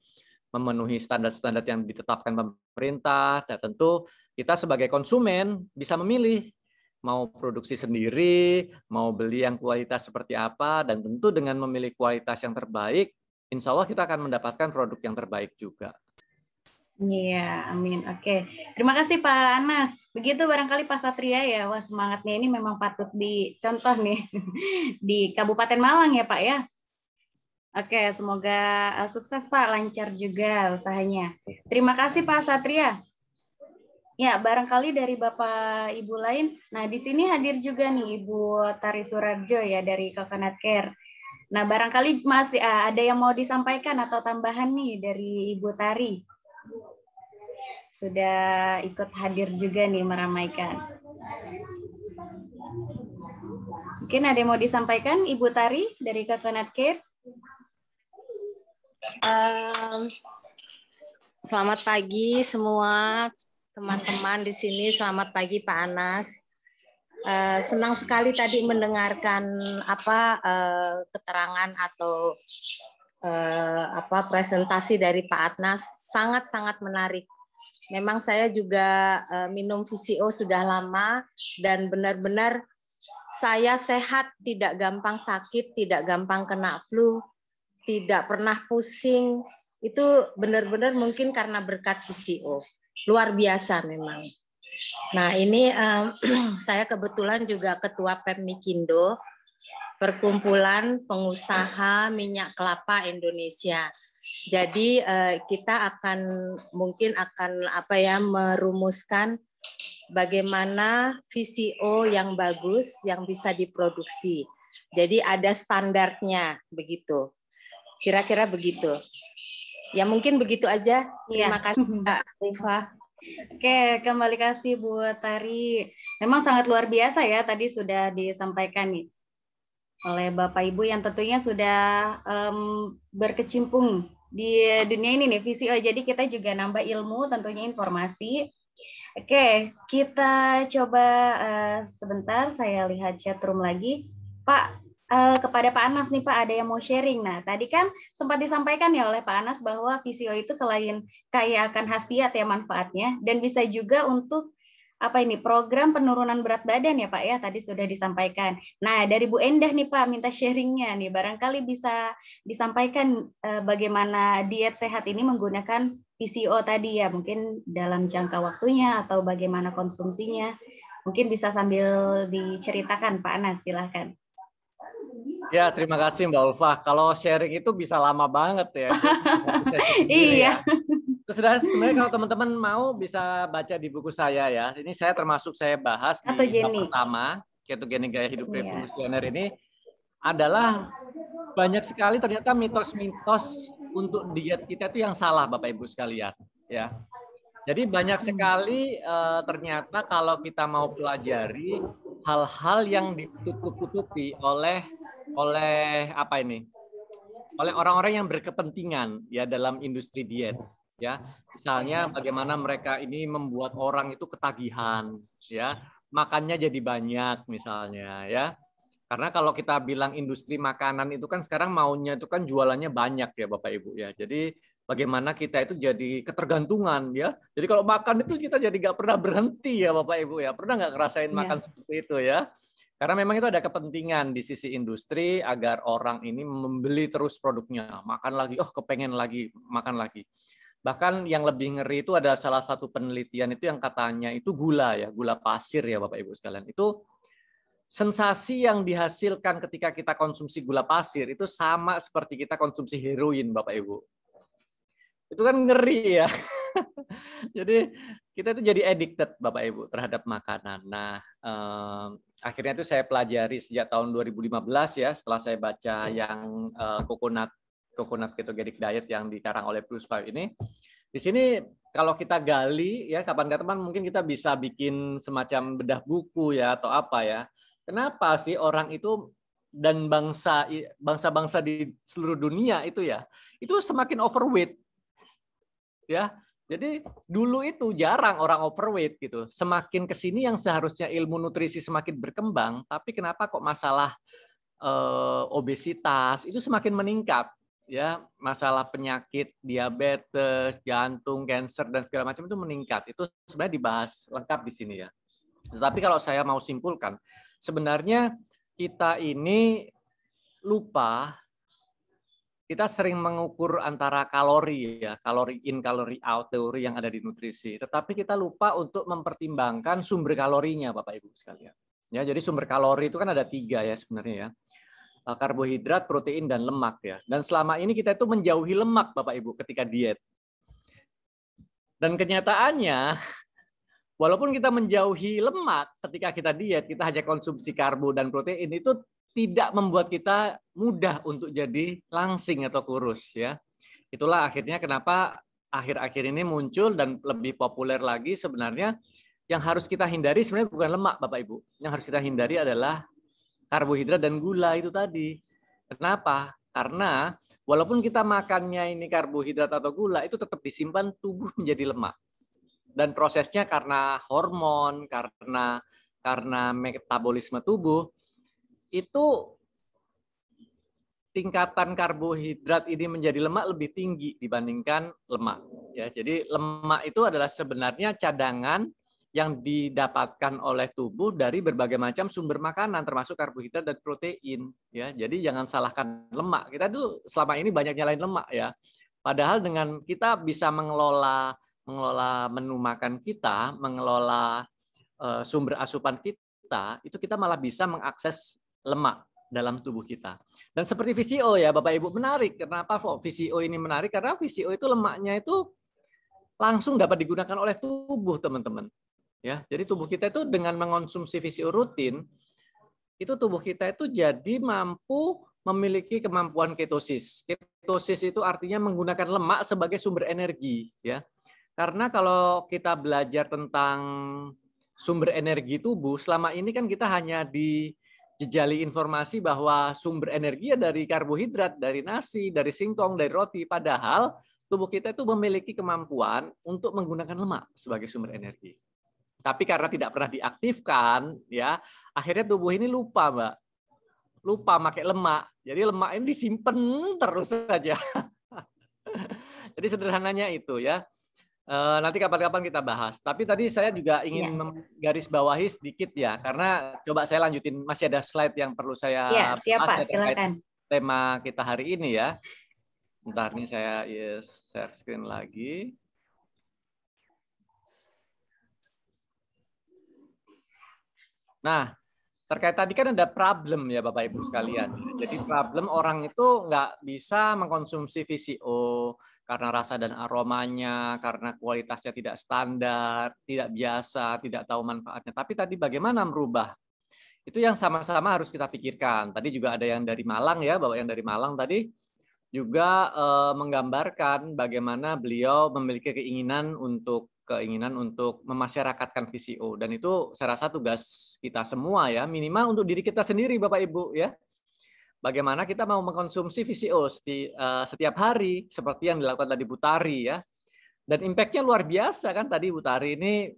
memenuhi standar-standar yang ditetapkan pemerintah, dan tentu kita sebagai konsumen bisa memilih mau produksi sendiri, mau beli yang kualitas seperti apa, dan tentu dengan memilih kualitas yang terbaik, insya Allah kita akan mendapatkan produk yang terbaik juga. Iya, amin. Oke, terima kasih Pak Anas. Begitu barangkali Pak Satria ya, wah semangatnya ini memang patut dicontoh nih di Kabupaten Malang ya Pak ya. Oke, semoga sukses Pak, lancar juga usahanya. Terima kasih Pak Satria. Ya, barangkali dari Bapak Ibu lain. Nah, di sini hadir juga nih Ibu Tari Surarjo ya dari Coconut Care. Nah, barangkali masih ada yang mau disampaikan atau tambahan nih dari Ibu Tari. Sudah ikut hadir juga nih meramaikan. Mungkin ada yang mau disampaikan Ibu Tari dari Coconut Care? Selamat pagi semua teman-teman di sini. Selamat pagi Pak Anas. Senang sekali tadi mendengarkan keterangan atau presentasi dari Pak Anas. Sangat-sangat menarik. Memang saya juga minum VCO sudah lama dan benar-benar saya sehat, tidak gampang sakit, tidak gampang kena flu, tidak pernah pusing. Itu benar-benar mungkin karena berkat VCO. Luar biasa memang. Nah, ini saya kebetulan juga ketua PEMMIKindo, Perkumpulan Pengusaha Minyak Kelapa Indonesia. Jadi kita mungkin akan merumuskan bagaimana VCO yang bagus yang bisa diproduksi. Jadi ada standarnya begitu. Kira-kira begitu. Ya mungkin begitu aja. Terima kasih Mbak Ulfa. Oke, kembali kasih Bu Tari. Memang sangat luar biasa ya tadi sudah disampaikan nih oleh Bapak Ibu yang tentunya sudah berkecimpung di dunia ini nih VCO. Jadi kita juga nambah ilmu, tentunya informasi. Oke, kita coba sebentar saya lihat chat room lagi. Pak, kepada Pak Anas nih Pak, ada yang mau sharing. Nah, tadi kan sempat disampaikan ya oleh Pak Anas bahwa VCO itu selain kaya akan khasiat ya manfaatnya, dan bisa juga untuk program penurunan berat badan ya Pak ya, tadi sudah disampaikan. Nah, dari Bu Endah nih Pak, minta sharingnya nih, barangkali bisa disampaikan bagaimana diet sehat ini menggunakan VCO tadi ya, mungkin dalam jangka waktunya atau bagaimana konsumsinya. Mungkin bisa sambil diceritakan Pak Anas, silahkan. Ya, terima kasih Mbak Ulfa. Kalau sharing itu bisa lama banget ya. Iya. Ya. Terus sebenarnya kalau teman-teman mau bisa baca di buku saya ya. Ini saya bahas di bab pertama, Ketogenic Gaya Hidup Revolusioner ini adalah banyak sekali ternyata mitos-mitos untuk diet kita itu yang salah Bapak Ibu sekalian ya. Jadi banyak sekali ternyata kalau kita mau pelajari hal-hal yang ditutup-tutupi oleh orang-orang yang berkepentingan ya dalam industri diet. Ya, misalnya bagaimana mereka ini membuat orang itu ketagihan, ya, makannya jadi banyak misalnya, ya. Karena kalau kita bilang industri makanan itu kan sekarang maunya itu kan jualannya banyak ya Bapak Ibu ya. Jadi bagaimana kita itu jadi ketergantungan ya. Jadi kalau makan itu kita jadi nggak pernah berhenti ya Bapak Ibu ya. Pernah nggak ngerasain makan seperti itu ya? Karena memang itu ada kepentingan di sisi industri agar orang ini membeli terus produknya, makan lagi, kepengen lagi, makan lagi. Bahkan yang lebih ngeri itu ada salah satu penelitian itu yang katanya itu gula ya, gula pasir ya Bapak Ibu sekalian. Itu sensasi yang dihasilkan ketika kita konsumsi gula pasir itu sama seperti kita konsumsi heroin Bapak Ibu. Itu kan ngeri ya. Jadi kita itu jadi addicted Bapak Ibu terhadap makanan. Nah, akhirnya itu saya pelajari sejak tahun 2015 ya, setelah saya baca yang Coconut Ketogenic Diet yang dikarang oleh Plus 5 ini. Di sini kalau kita gali ya kapan-kapan mungkin kita bisa bikin semacam bedah buku ya atau apa ya. Kenapa sih orang itu dan bangsa-bangsa di seluruh dunia itu ya, itu semakin overweight. Ya. Jadi dulu itu jarang orang overweight gitu. Semakin ke sini yang seharusnya ilmu nutrisi semakin berkembang, tapi kenapa kok masalah obesitas itu semakin meningkat, ya, masalah penyakit diabetes, jantung, kanker dan segala macam itu meningkat. Itu sebenarnya dibahas lengkap di sini ya. Tetapi kalau saya mau simpulkan, sebenarnya kita ini lupa. Kita sering mengukur antara kalori ya, kalori in, kalori out, teori yang ada di nutrisi. Tetapi kita lupa untuk mempertimbangkan sumber kalorinya, Bapak Ibu sekalian. Ya, jadi sumber kalori itu kan ada 3 ya sebenarnya ya. Karbohidrat, protein, dan lemak ya. Dan selama ini kita itu menjauhi lemak, Bapak Ibu, ketika diet. Dan kenyataannya, walaupun kita menjauhi lemak ketika kita diet, kita hanya konsumsi karbo dan protein, itu tidak membuat kita mudah untuk jadi langsing atau kurus ya. Itulah akhirnya kenapa akhir-akhir ini muncul dan lebih populer lagi sebenarnya yang harus kita hindari sebenarnya bukan lemak Bapak Ibu. Yang harus kita hindari adalah karbohidrat dan gula itu tadi. Kenapa? Karena walaupun kita makannya ini karbohidrat atau gula itu tetap disimpan tubuh menjadi lemak. Dan prosesnya karena hormon, karena metabolisme tubuh itu tingkatan karbohidrat ini menjadi lemak lebih tinggi dibandingkan lemak. Ya, jadi lemak itu adalah sebenarnya cadangan yang didapatkan oleh tubuh dari berbagai macam sumber makanan, termasuk karbohidrat dan protein. Ya, jadi jangan salahkan lemak. Kita tuh selama ini banyak nyalain lemak ya. Padahal dengan kita bisa mengelola menu makan kita, mengelola sumber asupan kita, itu kita malah bisa mengakses lemak dalam tubuh kita. Dan seperti VCO ya Bapak Ibu, menarik. Kenapa VCO ini menarik? Karena VCO itu lemaknya itu langsung dapat digunakan oleh tubuh teman-teman. Ya, jadi tubuh kita itu dengan mengonsumsi VCO rutin, itu tubuh kita itu jadi mampu memiliki kemampuan ketosis. Ketosis itu artinya menggunakan lemak sebagai sumber energi ya. Karena kalau kita belajar tentang sumber energi tubuh, selama ini kan kita hanya dijejali informasi bahwa sumber energi dari karbohidrat, dari nasi, dari singkong, dari roti. Padahal tubuh kita itu memiliki kemampuan untuk menggunakan lemak sebagai sumber energi. Tapi karena tidak pernah diaktifkan, ya akhirnya tubuh ini lupa, Mbak. Lupa pakai lemak. Jadi lemak ini disimpan terus saja. Jadi sederhananya itu ya. Nanti kapan-kapan kita bahas. Tapi tadi saya juga ingin menggarisbawahi sedikit ya, karena coba saya lanjutin, masih ada slide yang perlu saya bahas silakan. Tema kita hari ini ya. Bentar nih saya share screen lagi. Nah, terkait tadi kan ada problem ya Bapak Ibu sekalian. Jadi problem orang itu nggak bisa mengkonsumsi VCO karena rasa dan aromanya, karena kualitasnya tidak standar, tidak biasa, tidak tahu manfaatnya. Tapi tadi bagaimana merubah? Itu yang sama-sama harus kita pikirkan. Tadi juga ada yang dari Malang ya, Bapak yang dari Malang tadi juga menggambarkan bagaimana beliau memiliki keinginan untuk memasyarakatkan VCO, dan itu saya rasa tugas kita semua ya, minimal untuk diri kita sendiri Bapak Ibu ya. Bagaimana kita mau mengkonsumsi VCO setiap hari seperti yang dilakukan tadi Bu Tari ya. Dan impact-nya luar biasa kan, tadi Bu Tari ini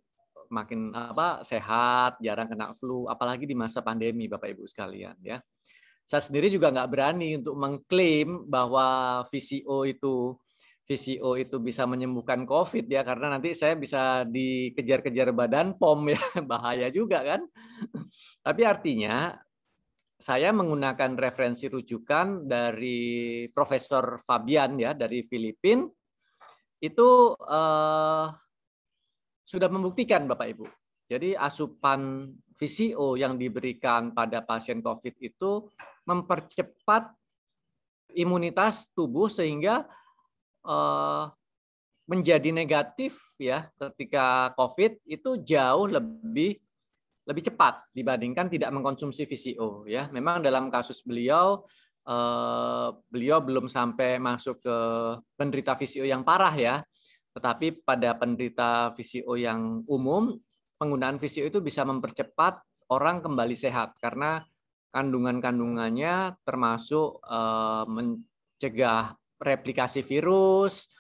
makin sehat, jarang kena flu, apalagi di masa pandemi Bapak Ibu sekalian ya. Saya sendiri juga nggak berani untuk mengklaim bahwa VCO itu bisa menyembuhkan COVID ya, karena nanti saya bisa dikejar-kejar Badan POM ya, bahaya juga kan. Tapi artinya saya menggunakan referensi rujukan dari Profesor Fabian ya, dari Filipina, itu sudah membuktikan Bapak Ibu. Jadi asupan VCO yang diberikan pada pasien COVID itu mempercepat imunitas tubuh sehingga menjadi negatif ya ketika COVID itu jauh lebih cepat dibandingkan tidak mengkonsumsi VCO ya. Memang dalam kasus beliau belum sampai masuk ke penderita VCO yang parah ya. Tetapi pada penderita VCO yang umum, penggunaan VCO itu bisa mempercepat orang kembali sehat karena kandungan-kandungannya termasuk mencegah replikasi virus,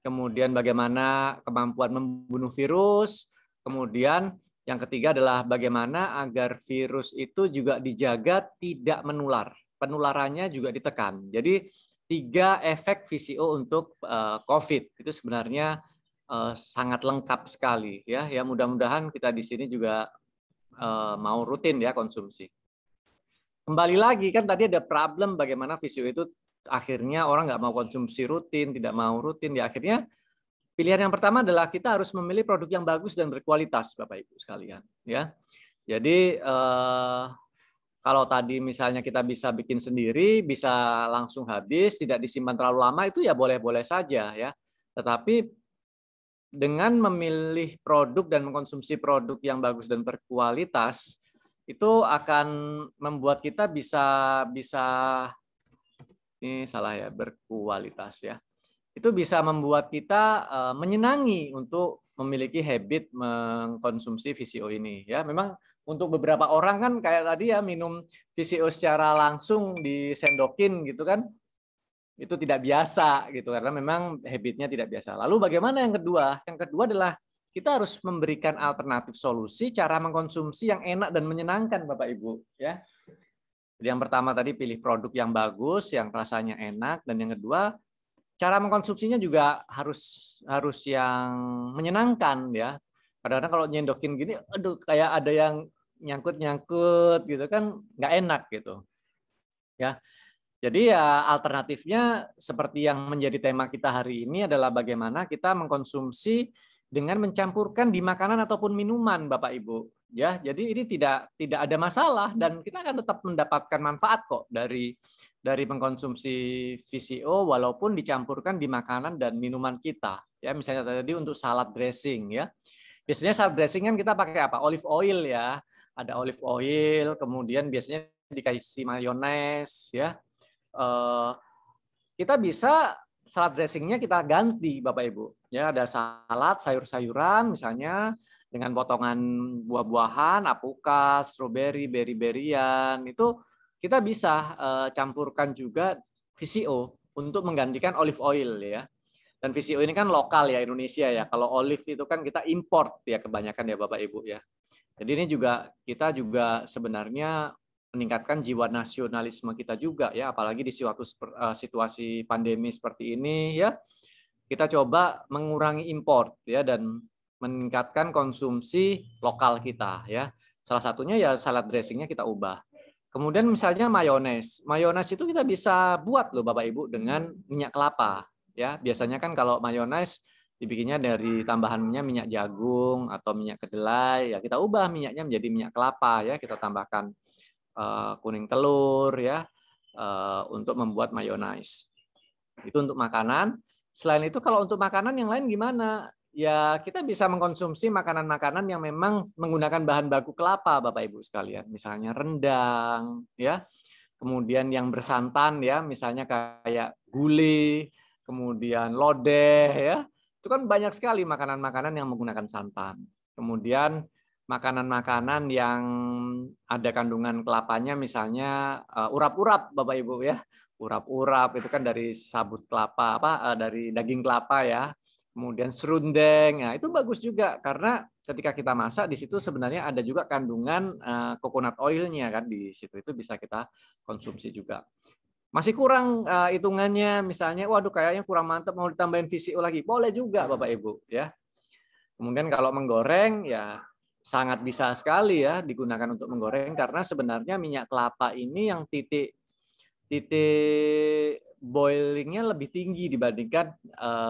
kemudian bagaimana kemampuan membunuh virus, kemudian yang ketiga adalah bagaimana agar virus itu juga dijaga tidak menular. Penularannya juga ditekan. Jadi 3 efek VCO untuk COVID itu sebenarnya sangat lengkap sekali ya. Ya mudah-mudahan kita di sini juga mau rutin ya konsumsi. Kembali lagi kan tadi ada problem bagaimana VCO itu akhirnya orang nggak mau konsumsi rutin, tidak mau rutin. Ya akhirnya pilihan yang pertama adalah kita harus memilih produk yang bagus dan berkualitas, Bapak Ibu sekalian. Ya, jadi kalau tadi misalnya kita bisa bikin sendiri, bisa langsung habis, tidak disimpan terlalu lama itu ya boleh-boleh saja ya. Tetapi dengan memilih produk dan mengkonsumsi produk yang bagus dan berkualitas itu akan membuat kita bisa ini salah ya, berkualitas ya. Itu bisa membuat kita menyenangi untuk memiliki habit mengkonsumsi VCO ini ya. Memang untuk beberapa orang kan kayak tadi ya minum VCO secara langsung disendokin gitu kan, itu tidak biasa gitu karena memang habitnya tidak biasa. Lalu bagaimana yang kedua? Yang kedua adalah kita harus memberikan alternatif solusi cara mengkonsumsi yang enak dan menyenangkan, Bapak Ibu ya. Jadi yang pertama tadi pilih produk yang bagus, yang rasanya enak, dan yang kedua cara mengkonsumsinya juga harus yang menyenangkan ya. Kadang-kadang kalau nyendokin gini, aduh kayak ada yang nyangkut gitu kan nggak enak gitu. Ya. Jadi ya alternatifnya seperti yang menjadi tema kita hari ini adalah bagaimana kita mengkonsumsi dengan mencampurkan di makanan ataupun minuman, Bapak Ibu. Ya, jadi ini tidak ada masalah dan kita akan tetap mendapatkan manfaat kok dari mengkonsumsi VCO walaupun dicampurkan di makanan dan minuman kita. Ya, misalnya tadi untuk salad dressing ya. Biasanya salad dressing kan kita pakai apa? Olive oil ya. Ada olive oil, kemudian biasanya dikasih mayones ya. Kita bisa salad dressingnya kita ganti, Bapak Ibu. Ya, ada salad sayur-sayuran misalnya dengan potongan buah-buahan, apukat, stroberi, beri-berian. Itu kita bisa campurkan juga VCO untuk menggantikan olive oil ya. Dan VCO ini kan lokal ya Indonesia ya. Kalau olive itu kan kita import ya kebanyakan ya Bapak Ibu ya. Jadi ini juga kita juga sebenarnya meningkatkan jiwa nasionalisme kita juga ya, apalagi di suatu situasi pandemi seperti ini ya. Kita coba mengurangi import ya dan meningkatkan konsumsi lokal kita ya. Salah satunya ya salad dressingnya kita ubah. Kemudian misalnya mayones. Mayones itu kita bisa buat loh Bapak Ibu dengan minyak kelapa ya. Biasanya kan kalau mayones dibikinnya dari tambahannya minyak jagung atau minyak kedelai ya, kita ubah minyaknya menjadi minyak kelapa ya, kita tambahkan kuning telur ya untuk membuat mayones. Itu untuk makanan. Selain itu kalau untuk makanan yang lain gimana? Ya kita bisa mengkonsumsi makanan-makanan yang memang menggunakan bahan baku kelapa Bapak Ibu sekalian. Misalnya rendang ya. Kemudian yang bersantan ya, misalnya kayak gulai, kemudian lodeh ya. Itu kan banyak sekali makanan-makanan yang menggunakan santan. Kemudian makanan-makanan yang ada kandungan kelapanya misalnya urap-urap Bapak Ibu ya. Urap-urap itu kan dari sabut kelapa dari daging kelapa ya. Kemudian serundeng. Nah, itu bagus juga karena ketika kita masak di situ sebenarnya ada juga kandungan coconut oil-nya kan di situ, itu bisa kita konsumsi juga. Masih kurang hitungannya misalnya waduh kayaknya kurang mantap mau ditambahin VCO lagi. Boleh juga Bapak Ibu ya. Kemudian kalau menggoreng ya sangat bisa sekali ya digunakan untuk menggoreng karena sebenarnya minyak kelapa ini yang titik boilingnya lebih tinggi dibandingkan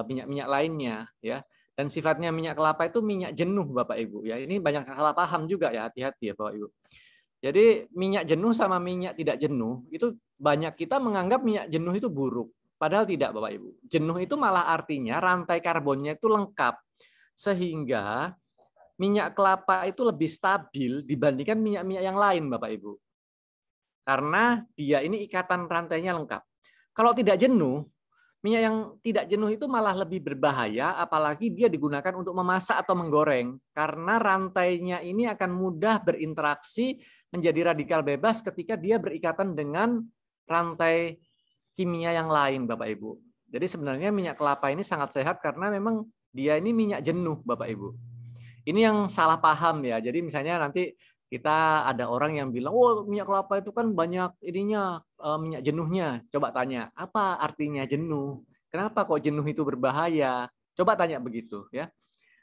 minyak-minyak lainnya ya. Dan sifatnya minyak kelapa itu minyak jenuh Bapak Ibu ya. Ini banyak salah paham juga ya, hati-hati ya Bapak Ibu. Jadi minyak jenuh sama minyak tidak jenuh itu banyak kita menganggap minyak jenuh itu buruk. Padahal tidak Bapak Ibu. Jenuh itu malah artinya rantai karbonnya itu lengkap. Sehingga minyak kelapa itu lebih stabil dibandingkan minyak-minyak yang lain Bapak Ibu. Karena dia ini ikatan rantainya lengkap. Kalau tidak jenuh, minyak yang tidak jenuh itu malah lebih berbahaya, apalagi dia digunakan untuk memasak atau menggoreng. Karena rantainya ini akan mudah berinteraksi menjadi radikal bebas ketika dia berikatan dengan rantai kimia yang lain, Bapak Ibu. Jadi sebenarnya minyak kelapa ini sangat sehat karena memang dia ini minyak jenuh, Bapak Ibu. Ini yang salah paham ya. Jadi misalnya nanti kita ada orang yang bilang, oh minyak kelapa itu kan banyak ininya, minyak jenuhnya. Coba tanya, apa artinya jenuh? Kenapa kok jenuh itu berbahaya? Coba tanya begitu ya.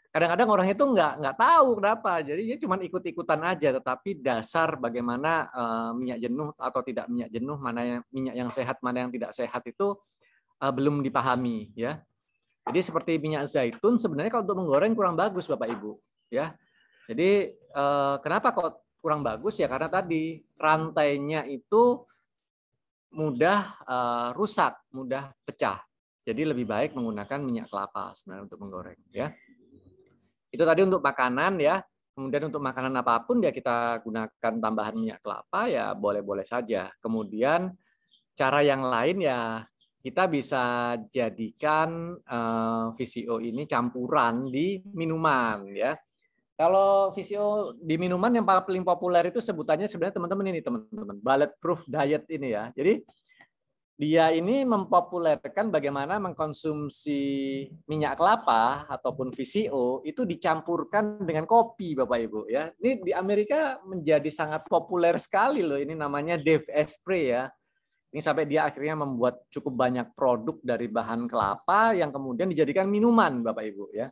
Kadang-kadang orang itu nggak tahu kenapa, jadi dia cuma ikut-ikutan aja. Tetapi dasar bagaimana minyak jenuh atau tidak minyak jenuh, mana yang minyak yang sehat, mana yang tidak sehat itu belum dipahami ya. Jadi seperti minyak zaitun sebenarnya kalau untuk menggoreng kurang bagus Bapak Ibu ya. Jadi kenapa kok kurang bagus ya, karena tadi rantainya itu mudah rusak, mudah pecah. Jadi lebih baik menggunakan minyak kelapa sebenarnya untuk menggoreng ya. Itu tadi untuk makanan ya. Kemudian untuk makanan apapun ya kita gunakan tambahan minyak kelapa ya boleh-boleh saja. Kemudian cara yang lain ya kita bisa jadikan VCO ini campuran di minuman ya. Kalau VCO di minuman yang paling populer itu sebutannya sebenarnya teman-teman ini teman-teman, bulletproof diet ini ya. Jadi dia ini mempopulerkan bagaimana mengkonsumsi minyak kelapa ataupun VCO itu dicampurkan dengan kopi Bapak Ibu ya. Ini di Amerika menjadi sangat populer sekali loh, ini namanya Dave Asprey ya. Ini sampai dia akhirnya membuat cukup banyak produk dari bahan kelapa yang kemudian dijadikan minuman, Bapak Ibu ya.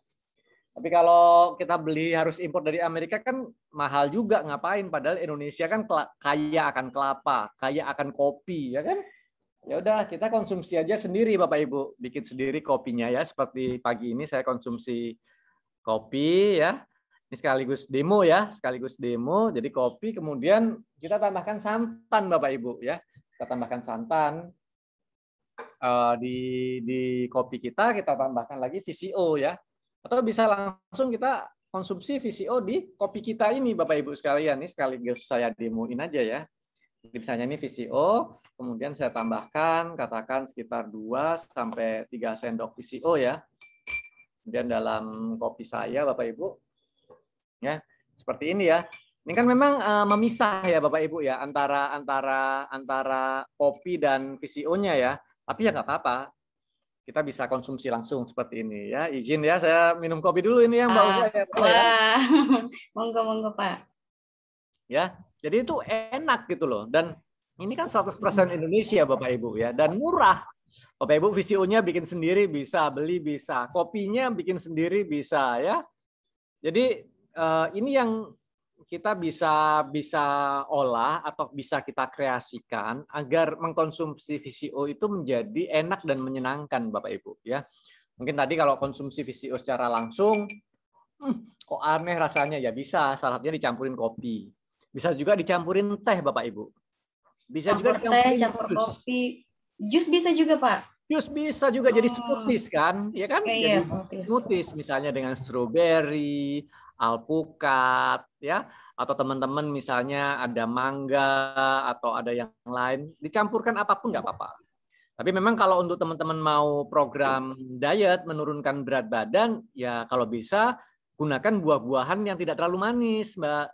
Tapi kalau kita beli harus impor dari Amerika kan mahal juga, ngapain? Padahal Indonesia kan kaya akan kelapa, kaya akan kopi, ya kan? Ya udah kita konsumsi aja sendiri, Bapak Ibu, bikin sendiri kopinya ya. Seperti pagi ini saya konsumsi kopi ya. Ini sekaligus demo ya, sekaligus demo. Jadi kopi, kemudian kita tambahkan santan, Bapak Ibu ya. Kita tambahkan santan di kopi kita tambahkan lagi VCO ya, atau bisa langsung kita konsumsi VCO di kopi kita ini Bapak Ibu sekalian. Ini sekaligus saya demoin aja ya. Jadi misalnya ini VCO, kemudian saya tambahkan katakan sekitar 2 sampai 3 sendok VCO ya. Kemudian dalam kopi saya Bapak Ibu ya, seperti ini ya. Ini kan memang memisah ya Bapak Ibu ya antara kopi dan VCO-nya ya. Tapi ya nggak apa-apa. Kita bisa konsumsi langsung seperti ini ya. Izin ya saya minum kopi dulu ini ya Mbak Ulfa ya. Wah. Monggo Pak. Ya. Jadi itu enak gitu loh. Dan ini kan 100% Indonesia Bapak Ibu ya, dan murah. Bapak Ibu VCO-nya bikin sendiri bisa, beli bisa, kopinya bikin sendiri bisa ya. Jadi ini yang kita bisa olah atau bisa kita kreasikan agar mengkonsumsi VCO itu menjadi enak dan menyenangkan Bapak Ibu ya. Mungkin tadi kalau konsumsi VCO secara langsung kok aneh rasanya, ya bisa salah satunya dicampurin kopi. Bisa juga dicampurin teh Bapak Ibu. Bisa juga dicampurin campur kopi. Jus bisa juga Pak. Jus bisa juga jadi smoothies kan, ya kan? Iya, jadi smoothies misalnya dengan strawberry, alpukat, ya, atau teman-teman misalnya ada mangga atau ada yang lain, dicampurkan apapun nggak apa-apa. Tapi memang kalau untuk teman-teman mau program diet, menurunkan berat badan, ya kalau bisa gunakan buah-buahan yang tidak terlalu manis, Mbak.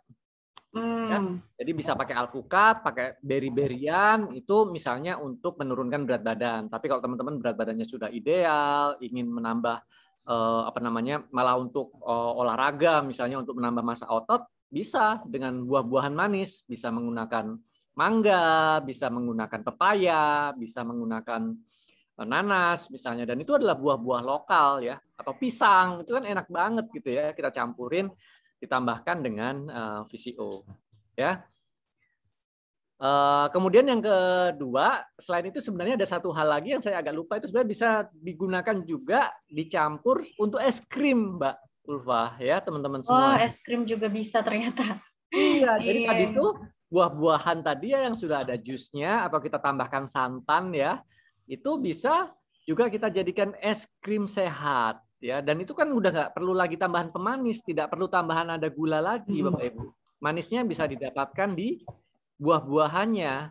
Ya, jadi bisa pakai alpukat, pakai beri-berian, itu misalnya untuk menurunkan berat badan. Tapi kalau teman-teman berat badannya sudah ideal, ingin menambah malah untuk olahraga, misalnya untuk menambah massa otot, bisa dengan buah-buahan manis, bisa menggunakan mangga, bisa menggunakan pepaya, bisa menggunakan nanas misalnya, dan itu adalah buah-buah lokal ya, atau pisang, itu kan enak banget gitu ya, kita campurin, ditambahkan dengan VCO ya. Kemudian yang kedua, selain itu sebenarnya ada satu hal lagi yang saya agak lupa, itu sebenarnya bisa digunakan juga dicampur untuk es krim, Mbak Ulfa ya, teman-teman semua. Oh, es krim juga bisa ternyata. Iya, jadi tadi itu buah-buahan tadi ya yang sudah ada jusnya atau kita tambahkan santan ya, itu bisa juga kita jadikan es krim sehat ya, dan itu kan udah nggak perlu lagi tambahan pemanis, tidak perlu tambahan ada gula lagi Bapak Ibu. Manisnya bisa didapatkan di buah-buahannya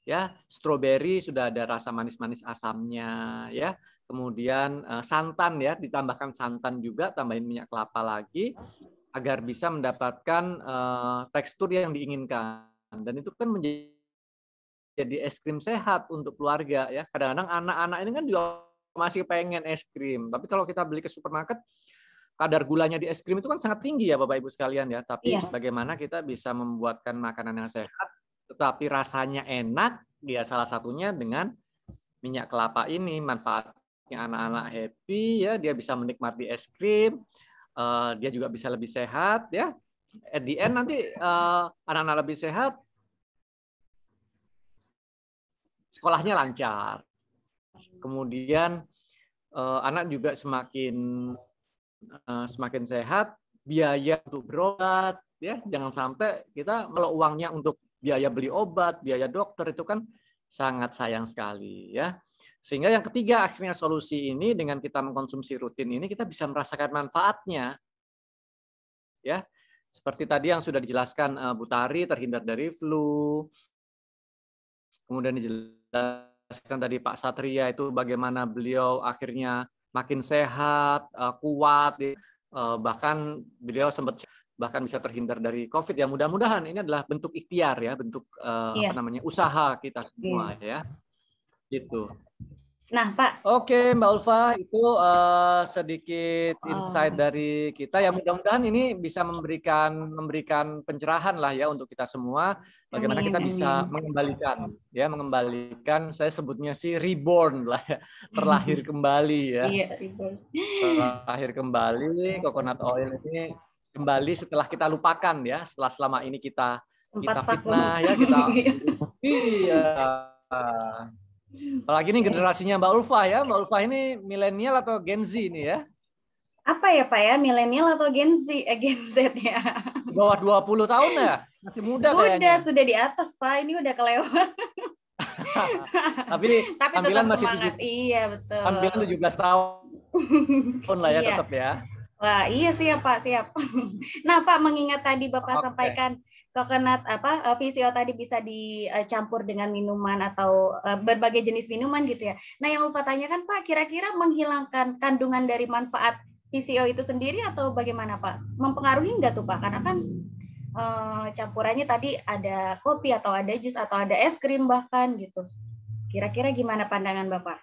ya, stroberi sudah ada rasa manis-manis asamnya ya, kemudian santan ya, ditambahkan santan juga, tambahin minyak kelapa lagi agar bisa mendapatkan tekstur yang diinginkan, dan itu kan menjadi es krim sehat untuk keluarga ya. Kadang-kadang anak-anak ini kan juga masih pengen es krim. Tapi kalau kita beli ke supermarket, kadar gulanya di es krim itu kan sangat tinggi ya Bapak Ibu sekalian ya. Tapi bagaimana kita bisa membuatkan makanan yang sehat, tetapi rasanya enak, ya salah satunya dengan minyak kelapa ini. Manfaatnya anak-anak happy ya, dia bisa menikmati es krim, dia juga bisa lebih sehat ya. At the end nanti anak-anak lebih sehat, sekolahnya lancar. Kemudian anak juga semakin sehat, biaya untuk berobat ya, jangan sampai kita kalau uangnya untuk biaya beli obat, biaya dokter itu kan sangat sayang sekali ya. Sehingga yang ketiga akhirnya solusi ini dengan kita mengkonsumsi rutin ini kita bisa merasakan manfaatnya. Ya. Seperti tadi yang sudah dijelaskan Bu Tari, terhindar dari flu. Kemudian dijelaskan tadi Pak Satria itu bagaimana beliau akhirnya makin sehat, kuat, bahkan beliau sempat bahkan bisa terhindar dari COVID. Ya mudah-mudahan ini adalah bentuk ikhtiar ya, bentuk usaha kita semua ya. Gitu. Nah, Pak. Oke, Mbak Ulfa, itu sedikit insight dari kita. Ya mudah-mudahan ini bisa memberikan pencerahan lah ya untuk kita semua. Bagaimana kita bisa mengembalikan, saya sebutnya sih reborn lah ya, terlahir kembali ya. Iya, reborn. Terlahir kembali, coconut oil ini kembali setelah kita lupakan ya, setelah selama ini kita fitnah ya, iya. Apalagi ini generasinya Mbak Ulfa ya. Mbak Ulfa ini milenial atau Gen Z ini ya? Apa ya Pak ya? Milenial atau Gen Z? Gen Z ya. Di bawah 20 tahun ya? Masih muda kayaknya. Sudah di atas Pak. Ini udah kelewat. Tapi tampilan masih semangat. Iya betul. Tampilan 17 tahun lah ya tetap ya. Wah iya siap Pak, siap. Nah Pak, mengingat tadi Bapak sampaikan coconut VCO tadi bisa dicampur dengan minuman atau berbagai jenis minuman gitu ya. Nah yang Ulfa tanyakan Pak, kira-kira menghilangkan kandungan dari manfaat VCO itu sendiri atau bagaimana Pak? Mempengaruhi nggak tuh Pak? Karena kan campurannya tadi ada kopi atau ada jus atau ada es krim bahkan gitu. Kira-kira gimana pandangan Bapak?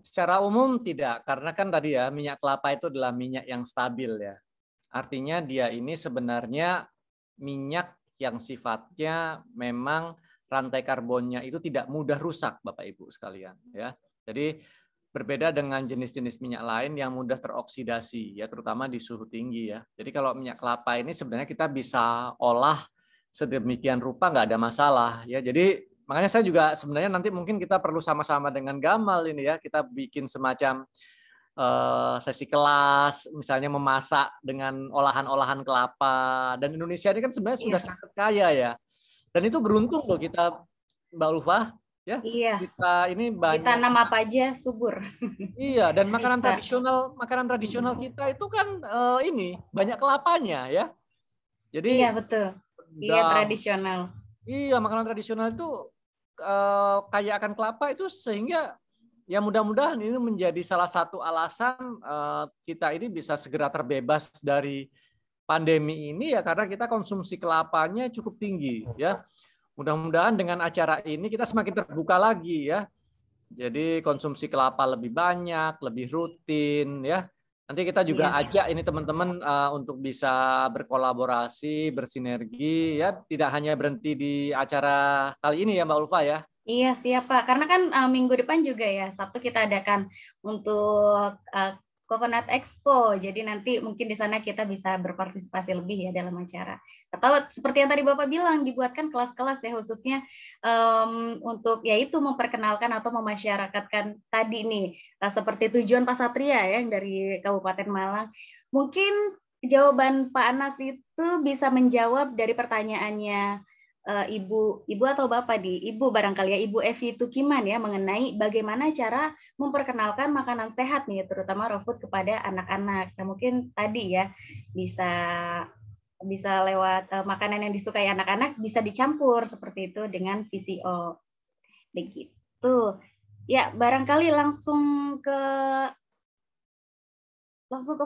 Secara umum tidak, karena kan tadi ya minyak kelapa itu adalah minyak yang stabil ya. Artinya dia ini sebenarnya minyak yang sifatnya memang rantai karbonnya itu tidak mudah rusak Bapak Ibu sekalian ya. Jadi berbeda dengan jenis-jenis minyak lain yang mudah teroksidasi ya, terutama di suhu tinggi ya. Jadi kalau minyak kelapa ini sebenarnya kita bisa olah sedemikian rupa nggak ada masalah ya. Jadi makanya saya juga sebenarnya nanti mungkin kita perlu sama-sama dengan Gamal ini ya, kita bikin semacam sesi kelas, misalnya memasak dengan olahan-olahan kelapa. Dan Indonesia ini kan sebenarnya sudah sangat kaya ya. Dan itu beruntung loh kita, Mbak Ulfa, ya. Iya. Kita ini banyak. Ditanam apa aja subur. Iya. Dan makanan tradisional kita itu kan ini banyak kelapanya ya. Jadi. Iya betul. Iya tradisional. Iya, makanan tradisional itu kaya akan kelapa itu sehingga. Ya mudah-mudahan ini menjadi salah satu alasan kita ini bisa segera terbebas dari pandemi ini ya, karena kita konsumsi kelapanya cukup tinggi ya. Mudah-mudahan dengan acara ini kita semakin terbuka lagi ya. Jadi konsumsi kelapa lebih banyak, lebih rutin ya. Nanti kita juga ajak ini teman-teman untuk bisa berkolaborasi, bersinergi ya. Tidak hanya berhenti di acara kali ini ya Mbak Ulfa ya. Iya siap Pak, karena kan minggu depan juga ya, Sabtu kita adakan untuk Coconut Expo, jadi nanti mungkin di sana kita bisa berpartisipasi lebih ya dalam acara. Atau seperti yang tadi Bapak bilang, dibuatkan kelas-kelas ya khususnya untuk yaitu memperkenalkan atau memasyarakatkan tadi nih, seperti tujuan Pak Satria ya yang dari Kabupaten Malang. Mungkin jawaban Pak Anas itu bisa menjawab dari pertanyaannya Ibu atau Bapak Ibu barangkali ya, Ibu Evi Tukiman ya, mengenai bagaimana cara memperkenalkan makanan sehat nih, terutama raw food kepada anak-anak. Nah, mungkin tadi ya bisa lewat makanan yang disukai anak-anak bisa dicampur seperti itu dengan VCO. Begitu. Ya, barangkali langsung ke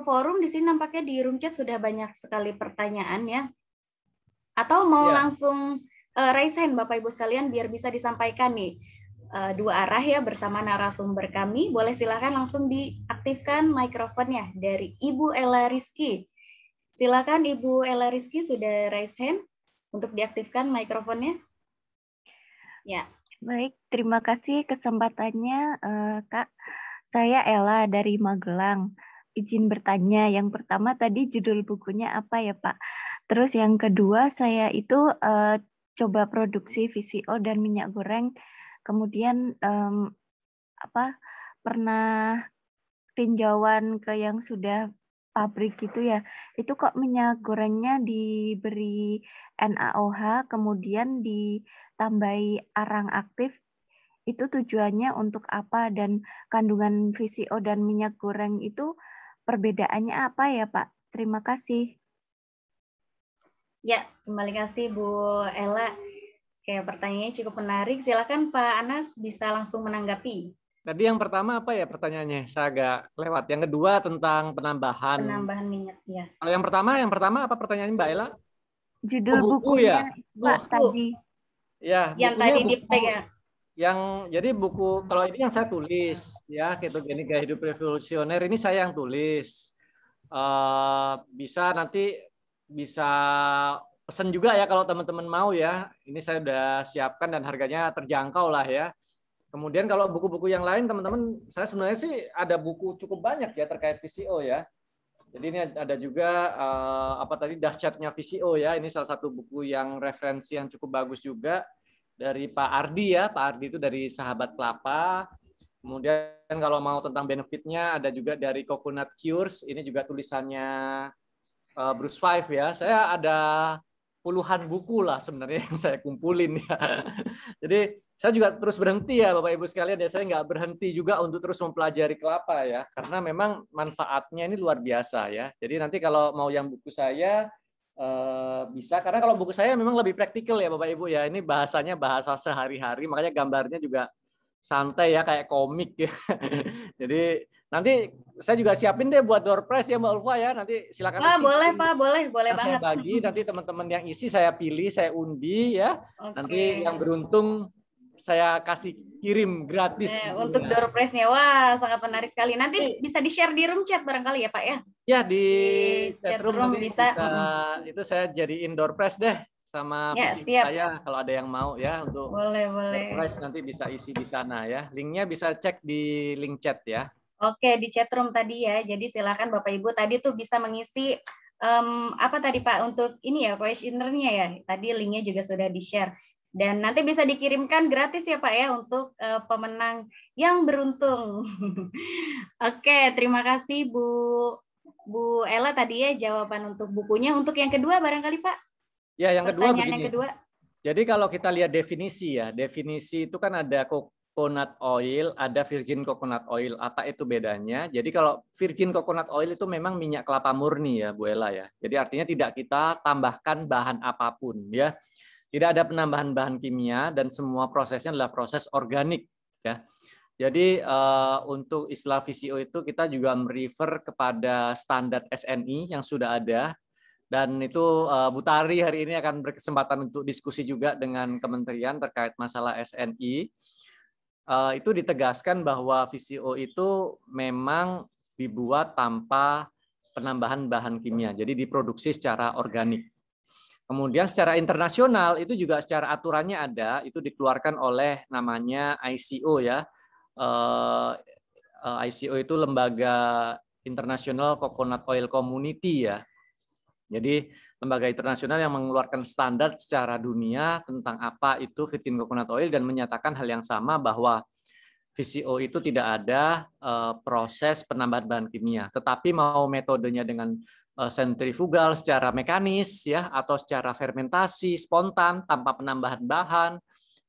forum. Di sini nampaknya di room chat sudah banyak sekali pertanyaan ya. Atau mau langsung raise hand Bapak Ibu sekalian biar bisa disampaikan nih. dua arah ya bersama narasumber kami. Boleh silakan langsung diaktifkan mikrofonnya dari Ibu Ella Rizky. Silakan Ibu Ella Rizky, sudah raise hand untuk diaktifkan mikrofonnya. Ya. Baik, terima kasih kesempatannya, Kak. Saya Ella dari Magelang. Izin bertanya, yang pertama tadi judul bukunya apa ya, Pak? Terus yang kedua, saya itu coba produksi VCO dan minyak goreng. Kemudian pernah tinjauan ke yang sudah pabrik gitu ya, itu kok minyak gorengnya diberi NaOH, kemudian ditambahi arang aktif, itu tujuannya untuk apa, dan kandungan VCO dan minyak goreng itu perbedaannya apa ya Pak? Terima kasih. Ya, kembali kasih Bu Ella. Oke, pertanyaannya cukup menarik. Silakan Pak Anas bisa langsung menanggapi. Tadi yang pertama apa ya pertanyaannya? Saya agak lewat. Yang kedua tentang penambahan minyak ya. Kalau yang pertama apa pertanyaannya Mbak Ella? Judul buku bukunya ya? Pak tadi. Ya, yang bukunya tadi dipegang. Jadi buku, kalau ini yang saya tulis ya, Ketogenik Gaya Hidup Revolusioner ini saya yang tulis. Bisa pesen juga ya kalau teman-teman mau ya. Ini saya udah siapkan dan harganya terjangkau lah ya. Kemudian kalau buku-buku yang lain teman-teman, saya sebenarnya sih ada buku cukup banyak ya terkait VCO ya. Jadi ini ada juga dahsyatnya VCO ya. Ini salah satu buku yang referensi yang cukup bagus juga dari Pak Ardi ya. Pak Ardi itu dari Sahabat Kelapa. Kemudian kalau mau tentang benefitnya ada juga dari Coconut Cures. Ini juga tulisannya Bruce Five ya. Saya ada puluhan buku lah sebenarnya yang saya kumpulin ya. Jadi saya juga terus berhenti ya Bapak Ibu sekalian ya. Saya nggak berhenti juga untuk terus mempelajari kelapa ya. Karena memang manfaatnya ini luar biasa ya. Jadi nanti kalau mau yang buku saya bisa. Karena kalau buku saya memang lebih praktikal ya Bapak Ibu ya. Ini bahasanya bahasa sehari-hari. Makanya gambarnya juga santai ya kayak komik ya. Jadi nanti saya juga siapin deh buat door prize ya Mbak Ulfa ya. Nanti silakan isi. Boleh Pak, boleh banget. Saya bagi nanti teman-teman yang isi saya pilih, saya undi ya. Okay. Nanti yang beruntung saya kasih kirim gratis. Untuk door prize-nya. Wah, sangat menarik sekali. Nanti bisa di-share di room chat barangkali ya Pak ya? Ya di chat room bisa. Itu saya jadiin door prize deh sama visi saya kalau ada yang mau ya untuk boleh. Door prize nanti bisa isi di sana ya. Linknya bisa cek di link chat ya. Oke, di chat room tadi ya. Jadi silakan Bapak Ibu tadi tuh bisa mengisi apa tadi Pak untuk ini ya questionnaire-nya ya. Tadi linknya juga sudah di-share. Dan nanti bisa dikirimkan gratis ya Pak ya untuk pemenang yang beruntung. Oke, terima kasih Bu Ella tadi ya jawaban untuk bukunya. Untuk yang kedua barangkali Pak? Ya, yang kedua begini. Yang kedua. Jadi kalau kita lihat definisi ya, definisi itu kan ada coconut oil, ada virgin coconut oil. Apa itu bedanya? Jadi kalau virgin coconut oil itu memang minyak kelapa murni ya Bu Ella ya. Jadi artinya tidak kita tambahkan bahan apapun ya. Tidak ada penambahan bahan kimia dan semua prosesnya adalah proses organik ya. Jadi untuk istilah VCO itu kita juga merefer kepada standar SNI yang sudah ada. Dan itu Bu Tari hari ini akan berkesempatan untuk diskusi juga dengan kementerian terkait masalah SNI. Itu ditegaskan bahwa VCO itu memang dibuat tanpa penambahan bahan kimia. Jadi diproduksi secara organik. Kemudian secara internasional itu juga secara aturannya ada, itu dikeluarkan oleh namanya ICO ya. ICO itu Lembaga International Coconut Oil Community ya. Jadi lembaga internasional yang mengeluarkan standar secara dunia tentang apa itu virgin coconut oil dan menyatakan hal yang sama bahwa VCO itu tidak ada proses penambahan bahan kimia, tetapi mau metodenya dengan sentrifugal secara mekanis ya atau secara fermentasi spontan tanpa penambahan bahan.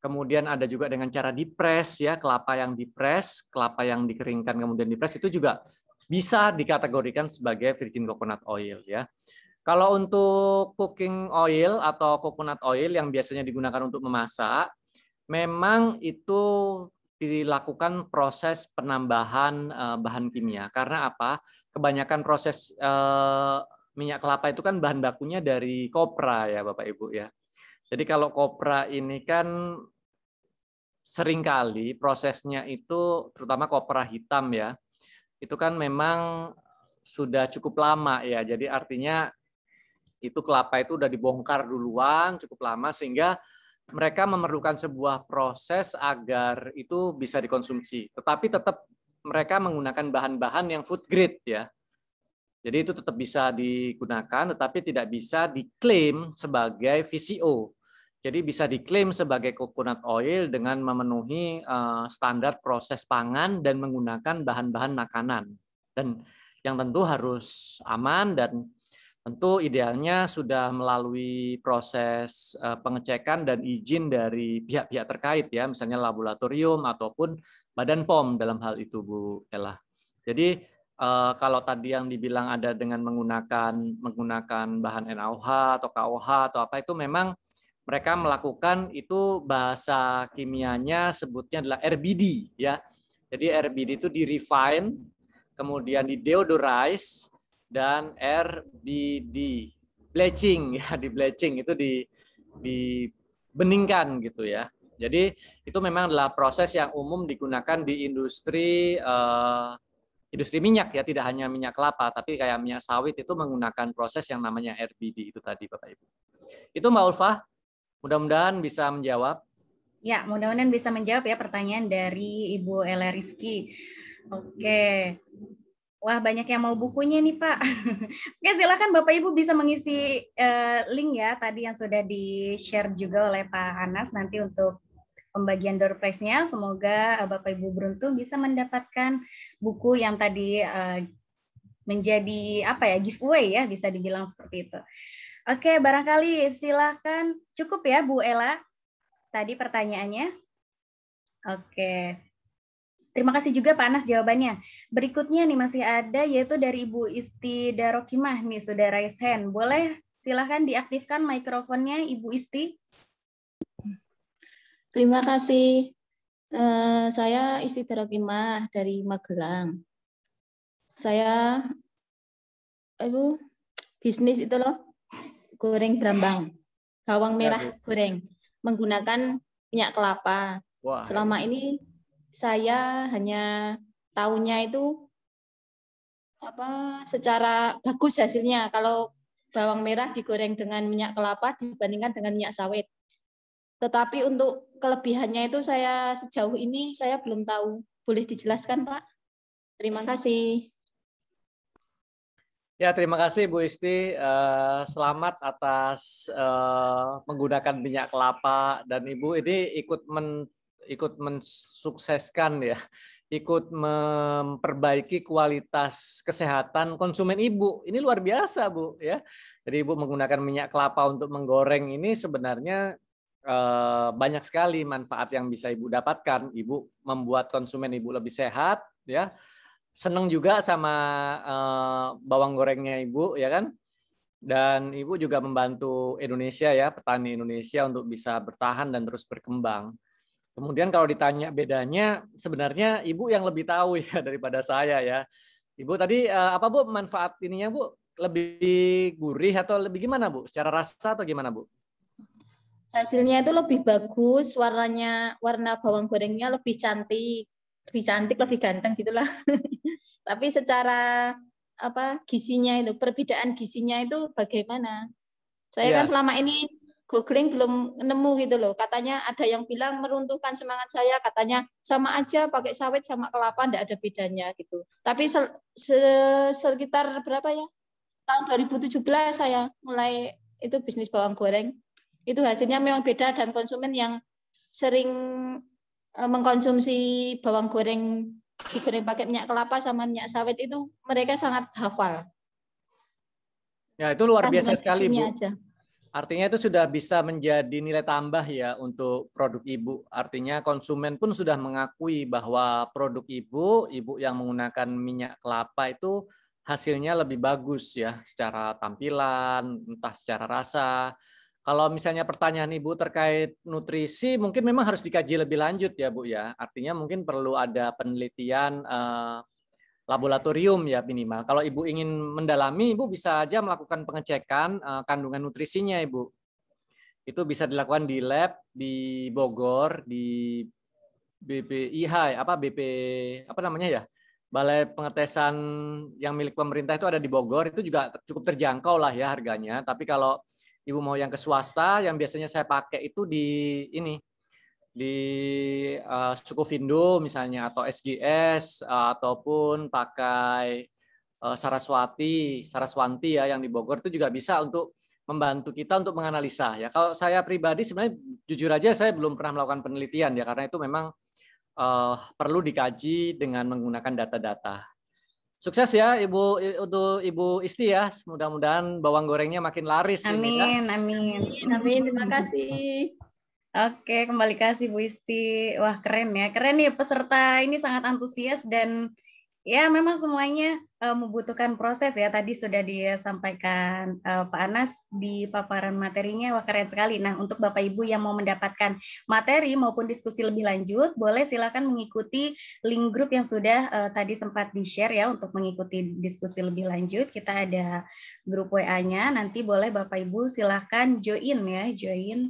Kemudian ada juga dengan cara dipres ya, kelapa yang dipres, kelapa yang dikeringkan kemudian dipres itu juga bisa dikategorikan sebagai virgin coconut oil ya. Kalau untuk cooking oil atau coconut oil yang biasanya digunakan untuk memasak, memang itu dilakukan proses penambahan bahan kimia. Karena apa? Kebanyakan proses minyak kelapa itu kan bahan bakunya dari kopra ya Bapak Ibu ya. Jadi kalau kopra ini kan seringkali prosesnya itu, terutama kopra hitam ya, itu kan memang sudah cukup lama ya. Jadi artinya itu kelapa itu udah dibongkar duluan cukup lama, sehingga mereka memerlukan sebuah proses agar itu bisa dikonsumsi. Tetapi tetap mereka menggunakan bahan-bahan yang food grade ya. Jadi itu tetap bisa digunakan, tetapi tidak bisa diklaim sebagai VCO. Jadi bisa diklaim sebagai coconut oil dengan memenuhi standar proses pangan dan menggunakan bahan-bahan makanan. Dan yang tentu harus aman dan tentu idealnya sudah melalui proses pengecekan dan izin dari pihak-pihak terkait ya, misalnya laboratorium ataupun Badan POM dalam hal itu, Bu Ella. Jadi kalau tadi yang dibilang ada dengan menggunakan bahan NaOH atau KOH atau apa, itu memang mereka melakukan itu, bahasa kimianya sebutnya adalah RBD ya. Jadi RBD itu di refine, kemudian di deodorize, dan RBD bleaching ya, di bleaching itu dibeningkan gitu ya. Jadi itu memang adalah proses yang umum digunakan di industri industri minyak ya, tidak hanya minyak kelapa, tapi kayak minyak sawit itu menggunakan proses yang namanya RBD itu tadi, Bapak Ibu. Itu Mbak Ulfa, mudah-mudahan bisa menjawab. Ya, mudah-mudahan bisa menjawab ya pertanyaan dari Ibu Ella Rizky. Oke. Wah, banyak yang mau bukunya nih, Pak. Oke, silakan Bapak Ibu bisa mengisi link ya tadi yang sudah di-share juga oleh Pak Anas nanti untuk pembagian door prize-nya. Semoga Bapak Ibu beruntung bisa mendapatkan buku yang tadi menjadi apa ya, giveaway ya, bisa dibilang seperti itu. Oke, barangkali silakan. Cukup ya Bu Ella tadi pertanyaannya. Oke. Terima kasih juga Pak Anas jawabannya. Berikutnya nih masih ada, yaitu dari Ibu Isti Darokimah nih, sudah raise hand. Boleh silahkan diaktifkan mikrofonnya Ibu Isti. Terima kasih. Saya Isti Darokimah dari Magelang. Saya bisnis itu loh, goreng brambang, bawang merah goreng, menggunakan minyak kelapa. Wah, selama ini saya hanya tahunya itu secara bagus hasilnya kalau bawang merah digoreng dengan minyak kelapa dibandingkan dengan minyak sawit. Tetapi untuk kelebihannya itu saya sejauh ini saya belum tahu. Boleh dijelaskan, Pak? Terima kasih. Ya, terima kasih Bu Isti. Selamat atas menggunakan minyak kelapa, dan Ibu ini ikut mensukseskan ya, ikut memperbaiki kualitas kesehatan konsumen Ibu. Ini luar biasa, Bu ya. Jadi Ibu menggunakan minyak kelapa untuk menggoreng ini sebenarnya banyak sekali manfaat yang bisa Ibu dapatkan. Ibu membuat konsumen Ibu lebih sehat ya. Senang juga sama bawang gorengnya Ibu ya kan. Dan Ibu juga membantu Indonesia ya, petani Indonesia untuk bisa bertahan dan terus berkembang. Kemudian kalau ditanya bedanya, sebenarnya Ibu yang lebih tahu ya daripada saya ya. Ibu tadi apa Bu manfaat ininya Bu? Lebih gurih atau lebih gimana Bu? Secara rasa atau gimana Bu? Hasilnya itu lebih bagus, warna bawang gorengnya lebih cantik, lebih ganteng gitulah. Tapi secara gizinya itu, perbedaan gizinya itu bagaimana? Saya kan selama ini googling belum nemu gitu loh. Katanya ada yang bilang meruntuhkan semangat saya, katanya sama aja pakai sawit sama kelapa, enggak ada bedanya gitu. Tapi sekitar berapa ya? Tahun 2017 saya mulai itu bisnis bawang goreng. Itu hasilnya memang beda, dan konsumen yang sering mengkonsumsi bawang goreng digoreng pakai minyak kelapa sama minyak sawit itu mereka sangat hafal. Ya, itu luar biasa sekali Bu. Aja. Artinya itu sudah bisa menjadi nilai tambah ya untuk produk Ibu. Artinya konsumen pun sudah mengakui bahwa produk Ibu yang menggunakan minyak kelapa itu hasilnya lebih bagus ya secara tampilan, entah secara rasa. Kalau misalnya pertanyaan Ibu terkait nutrisi, mungkin memang harus dikaji lebih lanjut ya Bu ya. Artinya mungkin perlu ada penelitian laboratorium ya minimal. Kalau Ibu ingin mendalami, Ibu bisa aja melakukan pengecekan kandungan nutrisinya Ibu. Itu bisa dilakukan di lab di Bogor, di BPIH, apa namanya ya? Balai Pengetesan yang milik pemerintah itu ada di Bogor, itu juga cukup terjangkau lah ya harganya. Tapi kalau Ibu mau yang ke swasta, yang biasanya saya pakai itu di Sukovindo misalnya, atau SGS, ataupun pakai Saraswanti ya yang di Bogor, itu juga bisa untuk membantu kita untuk menganalisa ya. Kalau saya pribadi sebenarnya jujur aja saya belum pernah melakukan penelitian ya, karena itu memang perlu dikaji dengan menggunakan data-data. Sukses ya untuk Ibu Isti ya. Mudah-mudahan bawang gorengnya makin laris. Amin, ini ya. amin. Amin, terima kasih. Oke, kembali kasih Bu Isti. Wah, keren ya. Keren nih peserta ini sangat antusias dan ya memang semuanya membutuhkan proses ya. Tadi sudah disampaikan Pak Anas di paparan materinya. Wah, keren sekali. Nah, untuk Bapak Ibu yang mau mendapatkan materi maupun diskusi lebih lanjut, boleh silakan mengikuti link grup yang sudah tadi sempat di-share ya untuk mengikuti diskusi lebih lanjut. Kita ada grup WA-nya. Nanti boleh Bapak Ibu silakan join ya, join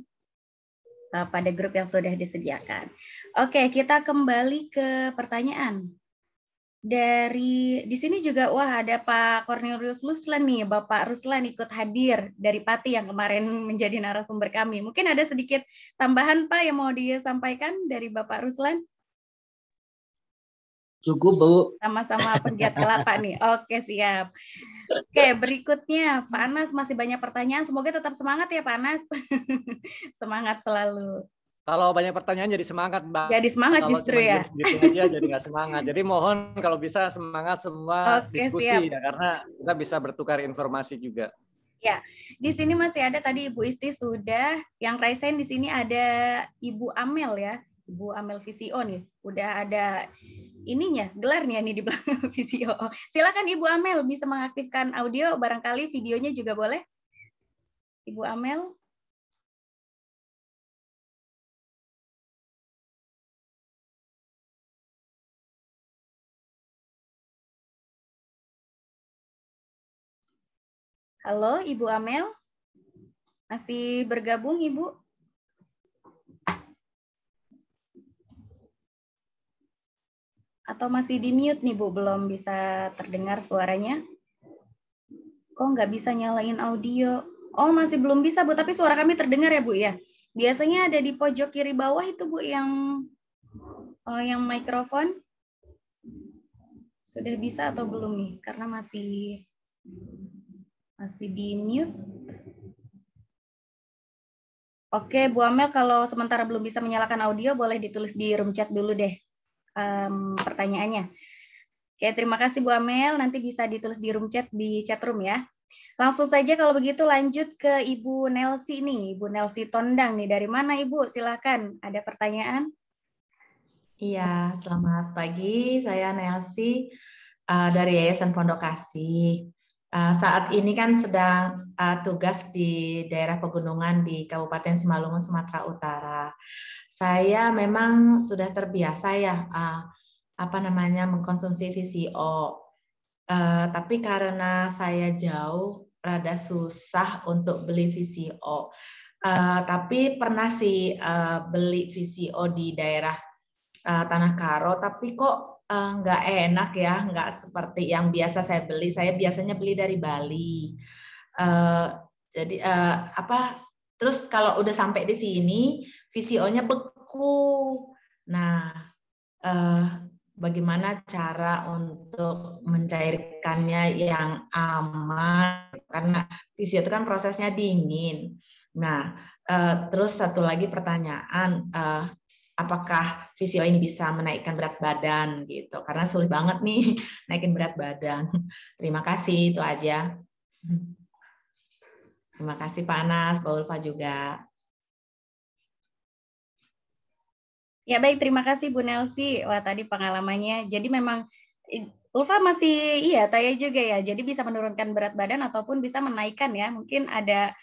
pada grup yang sudah disediakan. Oke, kita kembali ke pertanyaan. Di sini juga ada Pak Cornelius Ruslan nih, Bapak Ruslan ikut hadir dari Pati yang kemarin menjadi narasumber kami. Mungkin ada sedikit tambahan Pak yang mau disampaikan dari Bapak Ruslan? Cukup, Bu. Sama-sama penggiat kelapa nih. Oke, siap. Oke, berikutnya Pak Anas masih banyak pertanyaan. Semoga tetap semangat ya Pak Anas. Semangat selalu. Kalau banyak pertanyaan jadi semangat, Mbak. Jadi semangat kalau justru ya. Gitu aja jadi nggak semangat. Jadi mohon kalau bisa semangat semua diskusi siap. ya, karena kita bisa bertukar informasi juga. Ya, di sini masih ada tadi Ibu Isti sudah, yang raisen di sini ada Ibu Amel ya, Ibu Amel VCO nih, udah ada ininya, gelarnya nih di belakang VCO. Silakan Ibu Amel bisa mengaktifkan audio, barangkali videonya juga boleh. Ibu Amel. Halo, Ibu Amel. Masih bergabung, Ibu? Atau masih di mute nih, Bu? Belum bisa terdengar suaranya? Kok nggak bisa nyalain audio? Oh, masih belum bisa, Bu. Tapi suara kami terdengar ya, Bu, ya? Biasanya ada di pojok kiri bawah itu, Bu, yang mikrofon. Sudah bisa atau belum nih? Karena masih di mute. Oke, Bu Amel, kalau sementara belum bisa menyalakan audio, boleh ditulis di room chat dulu deh pertanyaannya. Oke, terima kasih Bu Amel. Nanti bisa ditulis di room chat, di chat room ya. Langsung saja kalau begitu lanjut ke Ibu Nelsi nih. Ibu Nelsi Tondang nih. Dari mana Ibu? Silakan. Ada pertanyaan? Iya, selamat pagi. Saya Nelsi dari Yayasan Pondok Kasih. Saat ini kan sedang tugas di daerah pegunungan di Kabupaten Simalungun, Sumatera Utara. Saya memang sudah terbiasa ya mengkonsumsi VCO. Tapi karena saya jauh, rada susah untuk beli VCO. Tapi pernah sih beli VCO di daerah Tanah Karo, tapi kok nggak enak ya, nggak seperti yang biasa saya beli. Saya biasanya beli dari Bali. Terus kalau udah sampai di sini, VCO-nya beku. Nah, bagaimana cara untuk mencairkannya yang aman? Karena VCO itu kan prosesnya dingin. Nah, terus satu lagi pertanyaan. Apakah VCO ini bisa menaikkan berat badan gitu? Karena sulit banget nih naikin berat badan. Terima kasih, itu aja. Terima kasih Pak Anas, Pak Ulfa juga. Ya baik, terima kasih Bu Nelsi. Wah tadi pengalamannya. Jadi memang Ulfa masih tanya juga ya. Jadi bisa menurunkan berat badan ataupun bisa menaikkan ya. Mungkin ada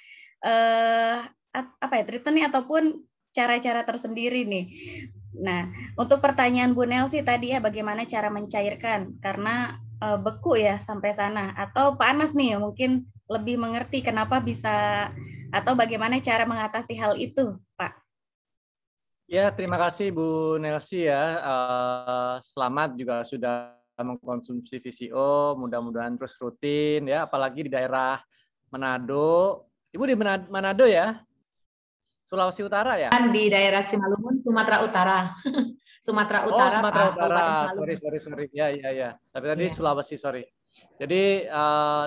treatmentnya ataupun cara-cara tersendiri nih. Nah, untuk pertanyaan Bu Nelsi tadi ya, bagaimana cara mencairkan? Karena beku ya sampai sana. Atau Pak Anas nih mungkin lebih mengerti kenapa bisa atau bagaimana cara mengatasi hal itu, Pak? Ya, terima kasih Bu Nelsi ya. Selamat juga sudah mengkonsumsi VCO, mudah-mudahan terus rutin ya, apalagi di daerah Manado. Ibu di Manado ya? Sulawesi Utara ya? Kan di daerah Simalungun, Sumatera Utara. Sumatera Oh, Utara, Sumatera Pak, Utara. Kabupaten Simalungun. Sorry. Ya. Tapi tadi Iya. Sulawesi, sorry. Jadi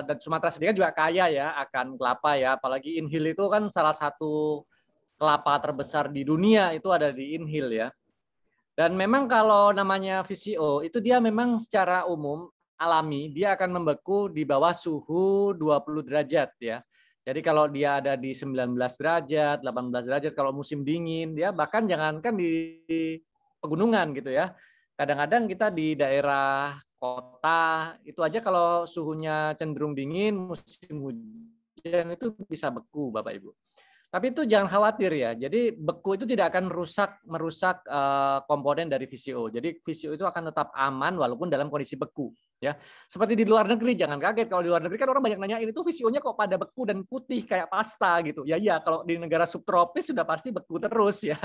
dan Sumatera sendiri juga kaya ya akan kelapa ya, apalagi Inhil itu kan salah satu kelapa terbesar di dunia itu ada di Inhil ya. Dan memang kalau namanya VCO itu dia memang secara umum alami dia akan membeku di bawah suhu 20 derajat ya. Jadi kalau dia ada di 19 derajat, 18 derajat kalau musim dingin dia bahkan jangankan di pegunungan gitu ya. Kadang-kadang kita di daerah kota itu aja kalau suhunya cenderung dingin musim hujan itu bisa beku Bapak Ibu. Tapi itu jangan khawatir ya. Jadi beku itu tidak akan merusak komponen dari VCO. Jadi VCO itu akan tetap aman walaupun dalam kondisi beku. Ya, seperti di luar negeri jangan kaget kalau di luar negeri kan orang banyak nanyain itu VCO-nya kok pada beku dan putih kayak pasta gitu. Ya iya kalau di negara subtropis sudah pasti beku terus ya.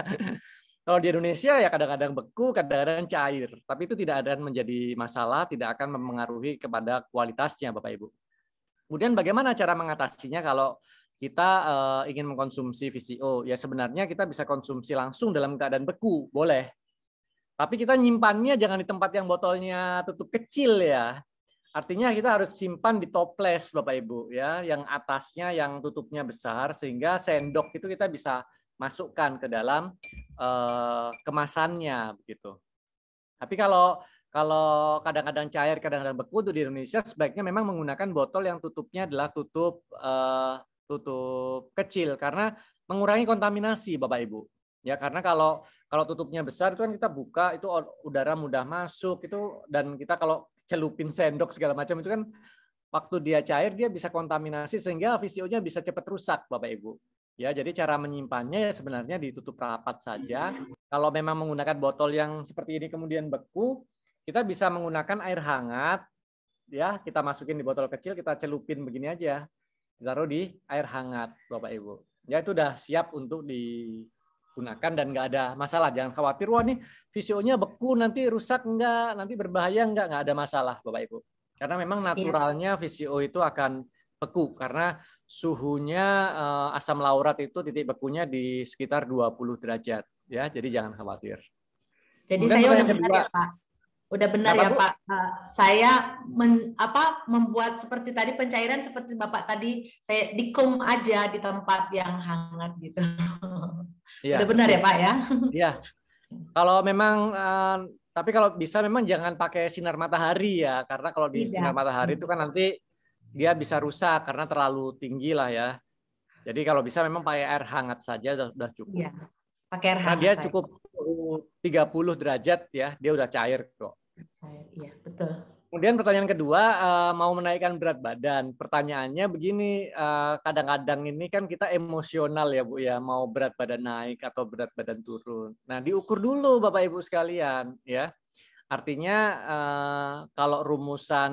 Kalau di Indonesia ya kadang-kadang beku, kadang-kadang cair. Tapi itu tidak akan menjadi masalah, tidak akan mempengaruhi kepada kualitasnya Bapak Ibu. Kemudian bagaimana cara mengatasinya kalau kita ingin mengkonsumsi VCO? Ya sebenarnya kita bisa konsumsi langsung dalam keadaan beku, boleh. Tapi kita nyimpannya jangan di tempat yang botolnya tutup kecil ya. Artinya kita harus simpan di toples Bapak Ibu ya, yang atasnya yang tutupnya besar sehingga sendok itu kita bisa masukkan ke dalam kemasannya begitu. Tapi kalau kadang-kadang cair, kadang-kadang beku tuh di Indonesia sebaiknya memang menggunakan botol yang tutupnya adalah tutup kecil karena mengurangi kontaminasi Bapak Ibu. Ya karena kalau tutupnya besar itu kan kita buka itu udara mudah masuk itu dan kita kalau celupin sendok segala macam itu kan waktu dia cair dia bisa kontaminasi sehingga VCO-nya bisa cepat rusak Bapak Ibu. Ya, jadi cara menyimpannya ya sebenarnya ditutup rapat saja. Kalau memang menggunakan botol yang seperti ini kemudian beku, kita bisa menggunakan air hangat, ya kita masukin di botol kecil, kita celupin begini aja, ditaruh di air hangat, Bapak Ibu. Ya itu udah siap untuk digunakan dan nggak ada masalah. Jangan khawatir, wah nih VCO-nya beku, nanti rusak enggak, nanti berbahaya enggak ada masalah, Bapak Ibu. Karena memang naturalnya VCO itu akan beku karena suhunya asam laurat itu titik bekunya di sekitar 20 derajat ya. Jadi jangan khawatir. Jadi kemudian saya udah benar ya Pak. Udah benar ya Pak. Saya membuat seperti tadi pencairan seperti Bapak tadi saya dikum aja di tempat yang hangat gitu. Ya, udah benar ya Pak ya? Iya. Kalau memang tapi kalau bisa memang jangan pakai sinar matahari ya, karena kalau di sinar matahari itu kan nanti dia bisa rusak karena terlalu tinggi lah ya. Jadi kalau bisa memang pakai air hangat saja sudah cukup. Iya, pakai air hangat. Nah, dia cukup 30 derajat ya, dia udah cair kok. Cair, iya betul. Kemudian pertanyaan kedua, mau menaikkan berat badan. Pertanyaannya begini, kadang-kadang ini kan kita emosional ya Bu ya, mau berat badan naik atau berat badan turun. Nah, diukur dulu Bapak Ibu sekalian ya. Artinya kalau rumusan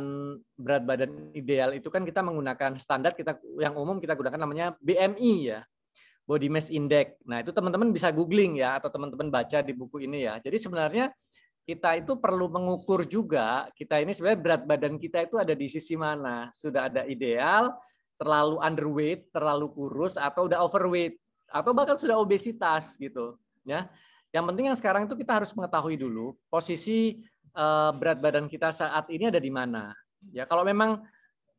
berat badan ideal itu kan kita menggunakan standar kita yang umum kita gunakan namanya BMI ya, Body Mass Index. Nah itu teman-teman bisa googling ya atau teman-teman baca di buku ini ya. Jadi sebenarnya kita itu perlu mengukur juga kita ini sebenarnya berat badan kita itu ada di sisi mana. Sudah ada ideal, terlalu underweight, terlalu kurus atau udah overweight atau bahkan sudah obesitas gitu ya. Yang penting yang sekarang itu kita harus mengetahui dulu posisi berat badan kita saat ini ada di mana. Ya kalau memang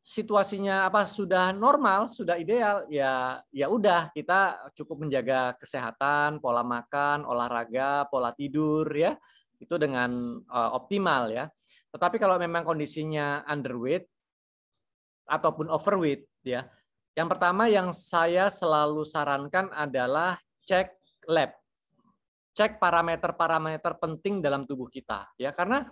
situasinya sudah normal, sudah ideal, ya udah kita cukup menjaga kesehatan, pola makan, olahraga, pola tidur ya itu dengan optimal ya. Tetapi kalau memang kondisinya underweight ataupun overweight ya, yang pertama yang saya selalu sarankan adalah cek lab. Cek parameter-parameter penting dalam tubuh kita ya karena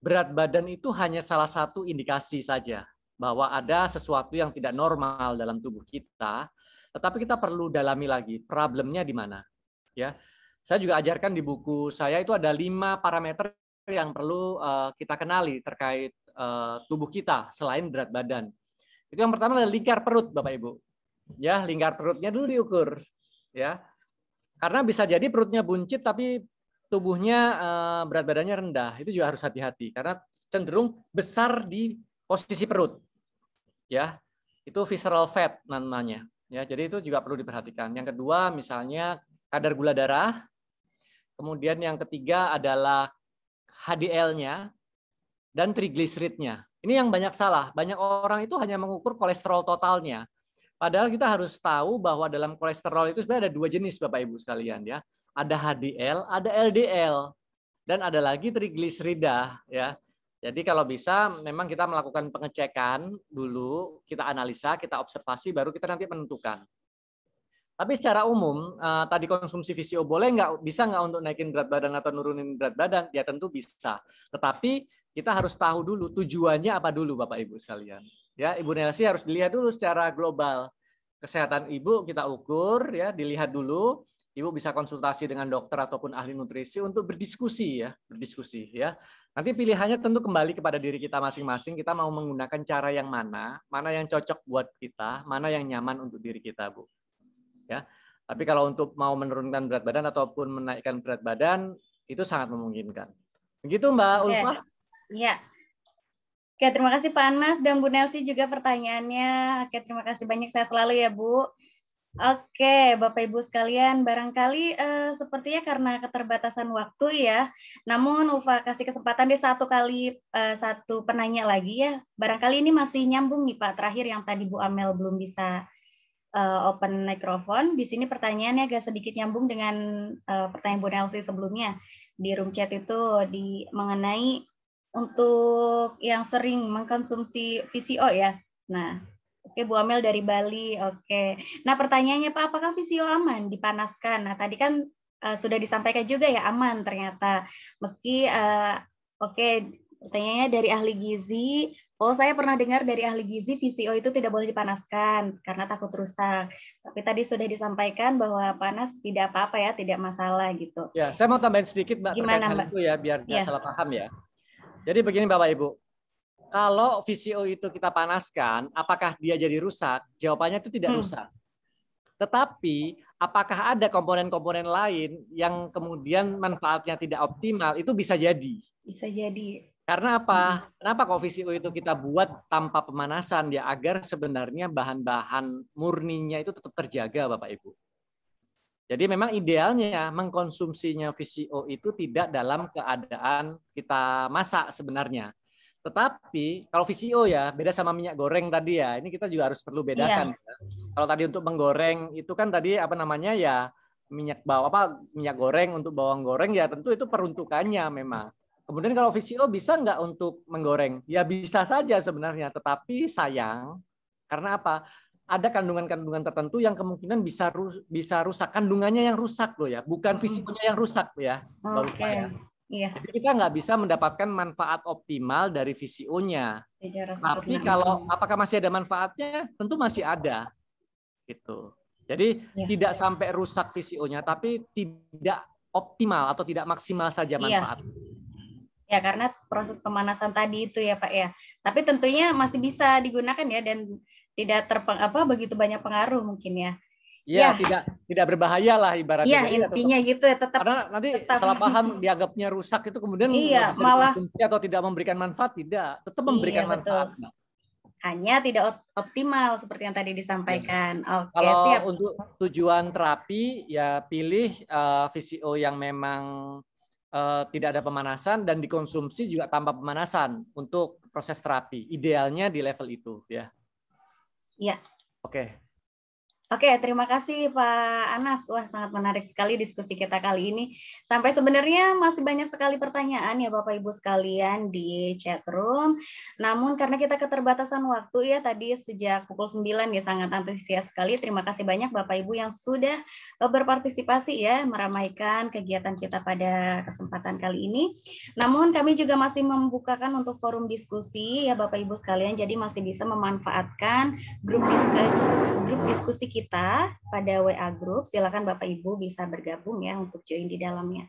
berat badan itu hanya salah satu indikasi saja bahwa ada sesuatu yang tidak normal dalam tubuh kita, tetapi kita perlu dalami lagi problemnya di mana ya. Saya juga ajarkan di buku saya itu ada 5 parameter yang perlu kita kenali terkait tubuh kita selain berat badan. Itu yang pertama adalah lingkar perut Bapak Ibu. Ya, lingkar perutnya dulu diukur ya. Karena bisa jadi perutnya buncit tapi tubuhnya berat badannya rendah. Itu juga harus hati-hati karena cenderung besar di posisi perut. Ya. Itu visceral fat namanya. Ya, jadi itu juga perlu diperhatikan. Yang kedua misalnya kadar gula darah. Kemudian yang ketiga adalah HDL-nya dan trigliseridnya. Ini yang banyak salah. Banyak orang itu hanya mengukur kolesterol totalnya. Padahal kita harus tahu bahwa dalam kolesterol itu sebenarnya ada dua jenis Bapak Ibu sekalian ya. Ada HDL, ada LDL, dan ada lagi trigliserida ya. Jadi kalau bisa memang kita melakukan pengecekan dulu, kita analisa, kita observasi, baru kita nanti menentukan. Tapi secara umum tadi konsumsi VCO boleh nggak, bisa nggak untuk naikin berat badan atau nurunin berat badan? Ya tentu bisa. Tetapi kita harus tahu dulu tujuannya apa dulu Bapak Ibu sekalian. Ya, Ibu Nelsi harus dilihat dulu secara global. Kesehatan Ibu kita ukur ya, dilihat dulu. Ibu bisa konsultasi dengan dokter ataupun ahli nutrisi untuk berdiskusi ya. Nanti pilihannya tentu kembali kepada diri kita masing-masing. Kita mau menggunakan cara yang mana yang cocok buat kita, mana yang nyaman untuk diri kita, Bu. Ya. Tapi kalau untuk mau menurunkan berat badan ataupun menaikkan berat badan itu sangat memungkinkan. Begitu Mbak Ulfa? Iya. Oke, terima kasih Pak Anas dan Bu Nelsi juga pertanyaannya. Oke, terima kasih banyak, saya selalu ya Bu. Oke, Bapak Ibu sekalian, barangkali sepertinya karena keterbatasan waktu ya. Namun Ulfa kasih kesempatan di satu penanya lagi ya. Barangkali ini masih nyambung nih Pak, terakhir yang tadi Bu Amel belum bisa open microphone. Di sini pertanyaannya agak sedikit nyambung dengan pertanyaan Bu Nelsi sebelumnya. Di room chat itu mengenai untuk yang sering mengkonsumsi VCO ya. Nah, oke, Bu Amel dari Bali. Oke. Nah, pertanyaannya Pak, apakah VCO aman dipanaskan? Nah, tadi kan sudah disampaikan juga ya aman ternyata. Meski pertanyaannya dari ahli gizi. Oh, saya pernah dengar dari ahli gizi VCO itu tidak boleh dipanaskan karena takut rusak. Tapi tadi sudah disampaikan bahwa panas tidak apa-apa ya, tidak masalah gitu. Ya, saya mau tambahin sedikit Mbak terkait hal itu ya, biar nggak salah paham ya. Jadi begini Bapak Ibu, kalau VCO itu kita panaskan, apakah dia jadi rusak? Jawabannya itu tidak rusak. Tetapi apakah ada komponen-komponen lain yang kemudian manfaatnya tidak optimal? Itu bisa jadi. Bisa jadi. Karena apa? Kenapa kok VCO itu kita buat tanpa pemanasan ya, agar sebenarnya bahan-bahan murninya itu tetap terjaga Bapak Ibu. Jadi memang idealnya mengkonsumsinya VCO itu tidak dalam keadaan kita masak sebenarnya. Tetapi kalau VCO ya beda sama minyak goreng tadi ya. Ini kita juga harus perlu bedakan. Ya. Kalau tadi untuk menggoreng itu kan tadi apa namanya ya minyak goreng untuk bawang goreng ya tentu itu peruntukannya memang. Kemudian kalau VCO bisa nggak untuk menggoreng? Ya bisa saja sebenarnya, tetapi sayang karena apa? Ada kandungan-kandungan tertentu yang kemungkinan bisa rusak. Kandungannya yang rusak loh ya, bukan VCO-nya yang rusak ya. Oke. Iya. Jadi kita nggak bisa mendapatkan manfaat optimal dari VCO-nya. Tapi kalau apakah masih ada manfaatnya? Tentu masih ada. Gitu. Jadi tidak sampai rusak VCO-nya, tapi tidak optimal atau tidak maksimal saja manfaatnya. Ya, karena proses pemanasan tadi itu ya Pak ya. Tapi tentunya masih bisa digunakan ya dan tidak begitu banyak pengaruh mungkin ya. Ya, tidak berbahaya lah ibaratnya. Iya, intinya gitu ya, tetap. Karena nanti salah paham dianggapnya rusak itu kemudian malah atau tidak memberikan manfaat, tidak. Tetap memberikan manfaat. Betul. Hanya tidak optimal seperti yang tadi disampaikan. Oke, kalau siap. untuk tujuan terapi ya pilih VCO yang memang tidak ada pemanasan dan dikonsumsi juga tanpa pemanasan untuk proses terapi. Idealnya di level itu ya. Iya. Oke. Oke, terima kasih Pak Anas. Wah, sangat menarik sekali diskusi kita kali ini. Sampai sebenarnya masih banyak sekali pertanyaan ya Bapak Ibu sekalian di chat room. Namun karena kita keterbatasan waktu ya, tadi sejak pukul 9 ya sangat antusias sekali. Terima kasih banyak Bapak Ibu yang sudah berpartisipasi ya, meramaikan kegiatan kita pada kesempatan kali ini. Namun kami juga masih membukakan untuk forum diskusi ya Bapak Ibu sekalian, jadi masih bisa memanfaatkan grup diskusi kita pada WA Group. Silakan Bapak Ibu bisa bergabung ya untuk join di dalamnya.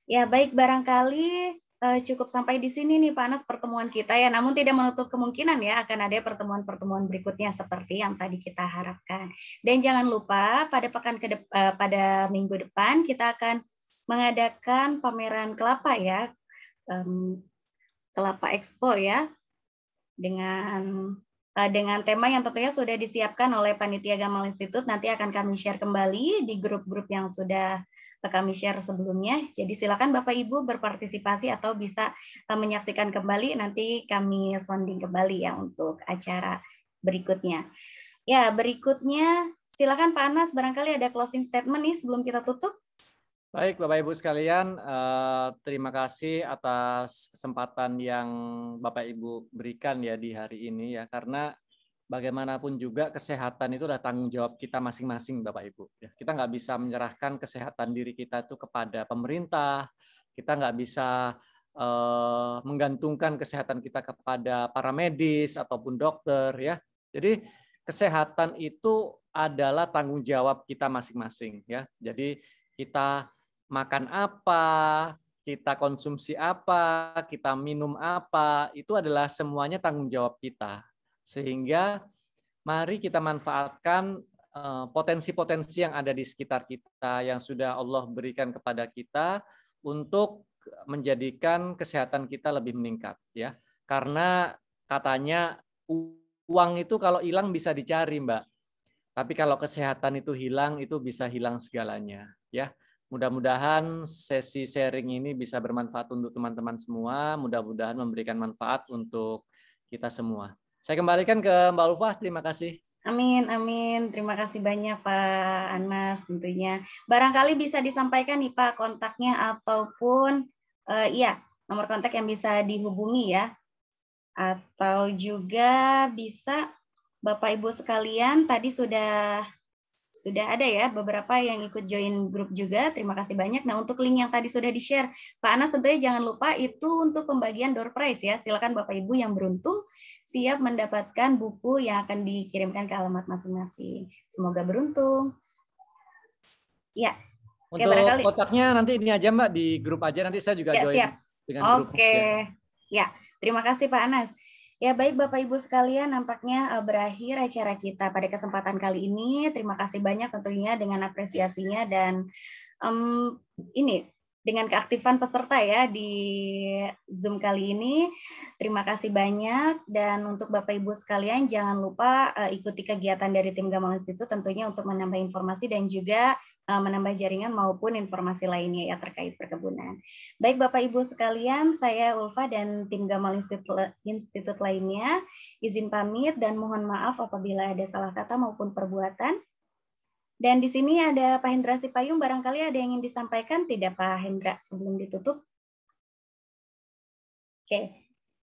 Ya baik, barangkali cukup sampai di sini nih Pak Anas pertemuan kita ya. Namun tidak menutup kemungkinan ya akan ada pertemuan-pertemuan berikutnya seperti yang tadi kita harapkan. Dan jangan lupa pada minggu depan kita akan mengadakan pameran kelapa ya, Kelapa Expo ya, dengan tema yang tentunya sudah disiapkan oleh Panitia Gamal Institute. Nanti akan kami share kembali di grup-grup yang sudah kami share sebelumnya. Jadi silakan Bapak Ibu berpartisipasi atau bisa menyaksikan kembali. Nanti kami sounding kembali ya untuk acara berikutnya. Ya, berikutnya silakan Pak Anas, barangkali ada closing statement nih sebelum kita tutup. Baik, Bapak Ibu sekalian, terima kasih atas kesempatan yang Bapak Ibu berikan ya di hari ini ya, karena bagaimanapun juga kesehatan itu adalah tanggung jawab kita masing-masing, Bapak Ibu. Kita nggak bisa menyerahkan kesehatan diri kita itu kepada pemerintah, kita nggak bisa menggantungkan kesehatan kita kepada para medis ataupun dokter ya. Jadi kesehatan itu adalah tanggung jawab kita masing-masing ya. Jadi kita makan apa, kita konsumsi apa, kita minum apa, itu adalah semuanya tanggung jawab kita. Sehingga mari kita manfaatkan potensi-potensi yang ada di sekitar kita, yang sudah Allah berikan kepada kita untuk menjadikan kesehatan kita lebih meningkat. Ya, karena katanya uang itu kalau hilang bisa dicari, Mbak. Tapi kalau kesehatan itu hilang, itu bisa hilang segalanya. Ya. Mudah-mudahan sesi sharing ini bisa bermanfaat untuk teman-teman semua, mudah-mudahan memberikan manfaat untuk kita semua. Saya kembalikan ke Mbak Ulfa, terima kasih. Amin, amin. Terima kasih banyak Pak Anas tentunya. Barangkali bisa disampaikan nih Pak kontaknya ataupun nomor kontak yang bisa dihubungi ya. Atau juga bisa Bapak Ibu sekalian tadi sudah ada ya beberapa yang ikut join grup juga. Terima kasih banyak. Nah, untuk link yang tadi sudah di-share, Pak Anas tentunya jangan lupa itu untuk pembagian door prize ya. Silakan Bapak Ibu yang beruntung siap mendapatkan buku yang akan dikirimkan ke alamat masing-masing. Semoga beruntung. Ya. Untuk kontaknya nanti ini aja Mbak di grup aja, nanti saya juga join siap. dengan grup. Ya, terima kasih Pak Anas. Ya baik Bapak Ibu sekalian, nampaknya berakhir acara kita pada kesempatan kali ini. Terima kasih banyak tentunya dengan apresiasinya dan ini dengan keaktifan peserta ya di Zoom kali ini. Terima kasih banyak dan untuk Bapak Ibu sekalian jangan lupa ikuti kegiatan dari tim Gamal Institute tentunya untuk menambah informasi dan juga menambah jaringan maupun informasi lainnya ya terkait perkebunan. Baik Bapak Ibu sekalian, saya Ulfa dan tim Gamal Institute lainnya izin pamit dan mohon maaf apabila ada salah kata maupun perbuatan. Dan di sini ada Pak Hendra Sipayung, barangkali ada yang ingin disampaikan tidak Pak Hendra sebelum ditutup? Oke,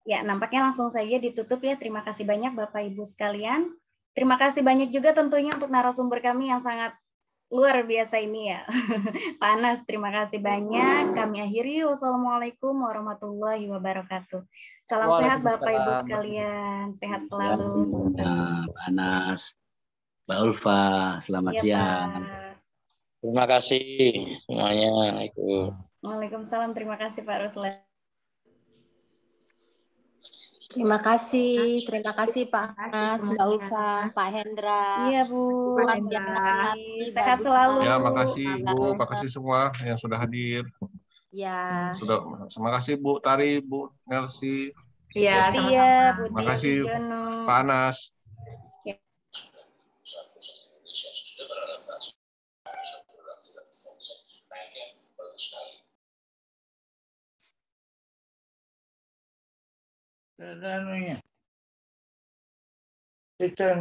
ya nampaknya langsung saja ditutup ya. Terima kasih banyak Bapak Ibu sekalian. Terima kasih banyak juga tentunya untuk narasumber kami yang sangat luar biasa ini ya. Pak Anas, terima kasih banyak. Kami akhiri. Wassalamualaikum warahmatullahi wabarakatuh. Salam sehat Bapak Ibu sekalian. Sehat selalu. Pak Anas, Mbak Ulfa, selamat siang. Pak. Terima kasih semuanya. Waalaikumsalam. Terima kasih Pak Ruslan. Terima kasih Pak Anas, Mbak Ulfa, Pak Hendra. Iya Bu. Sehat selalu. Ya, makasih Bu, makasih semua yang sudah hadir. Ya. Terima kasih Bu Tari, Bu Nelsi. Iya, terima kasih Pak Anas. Dan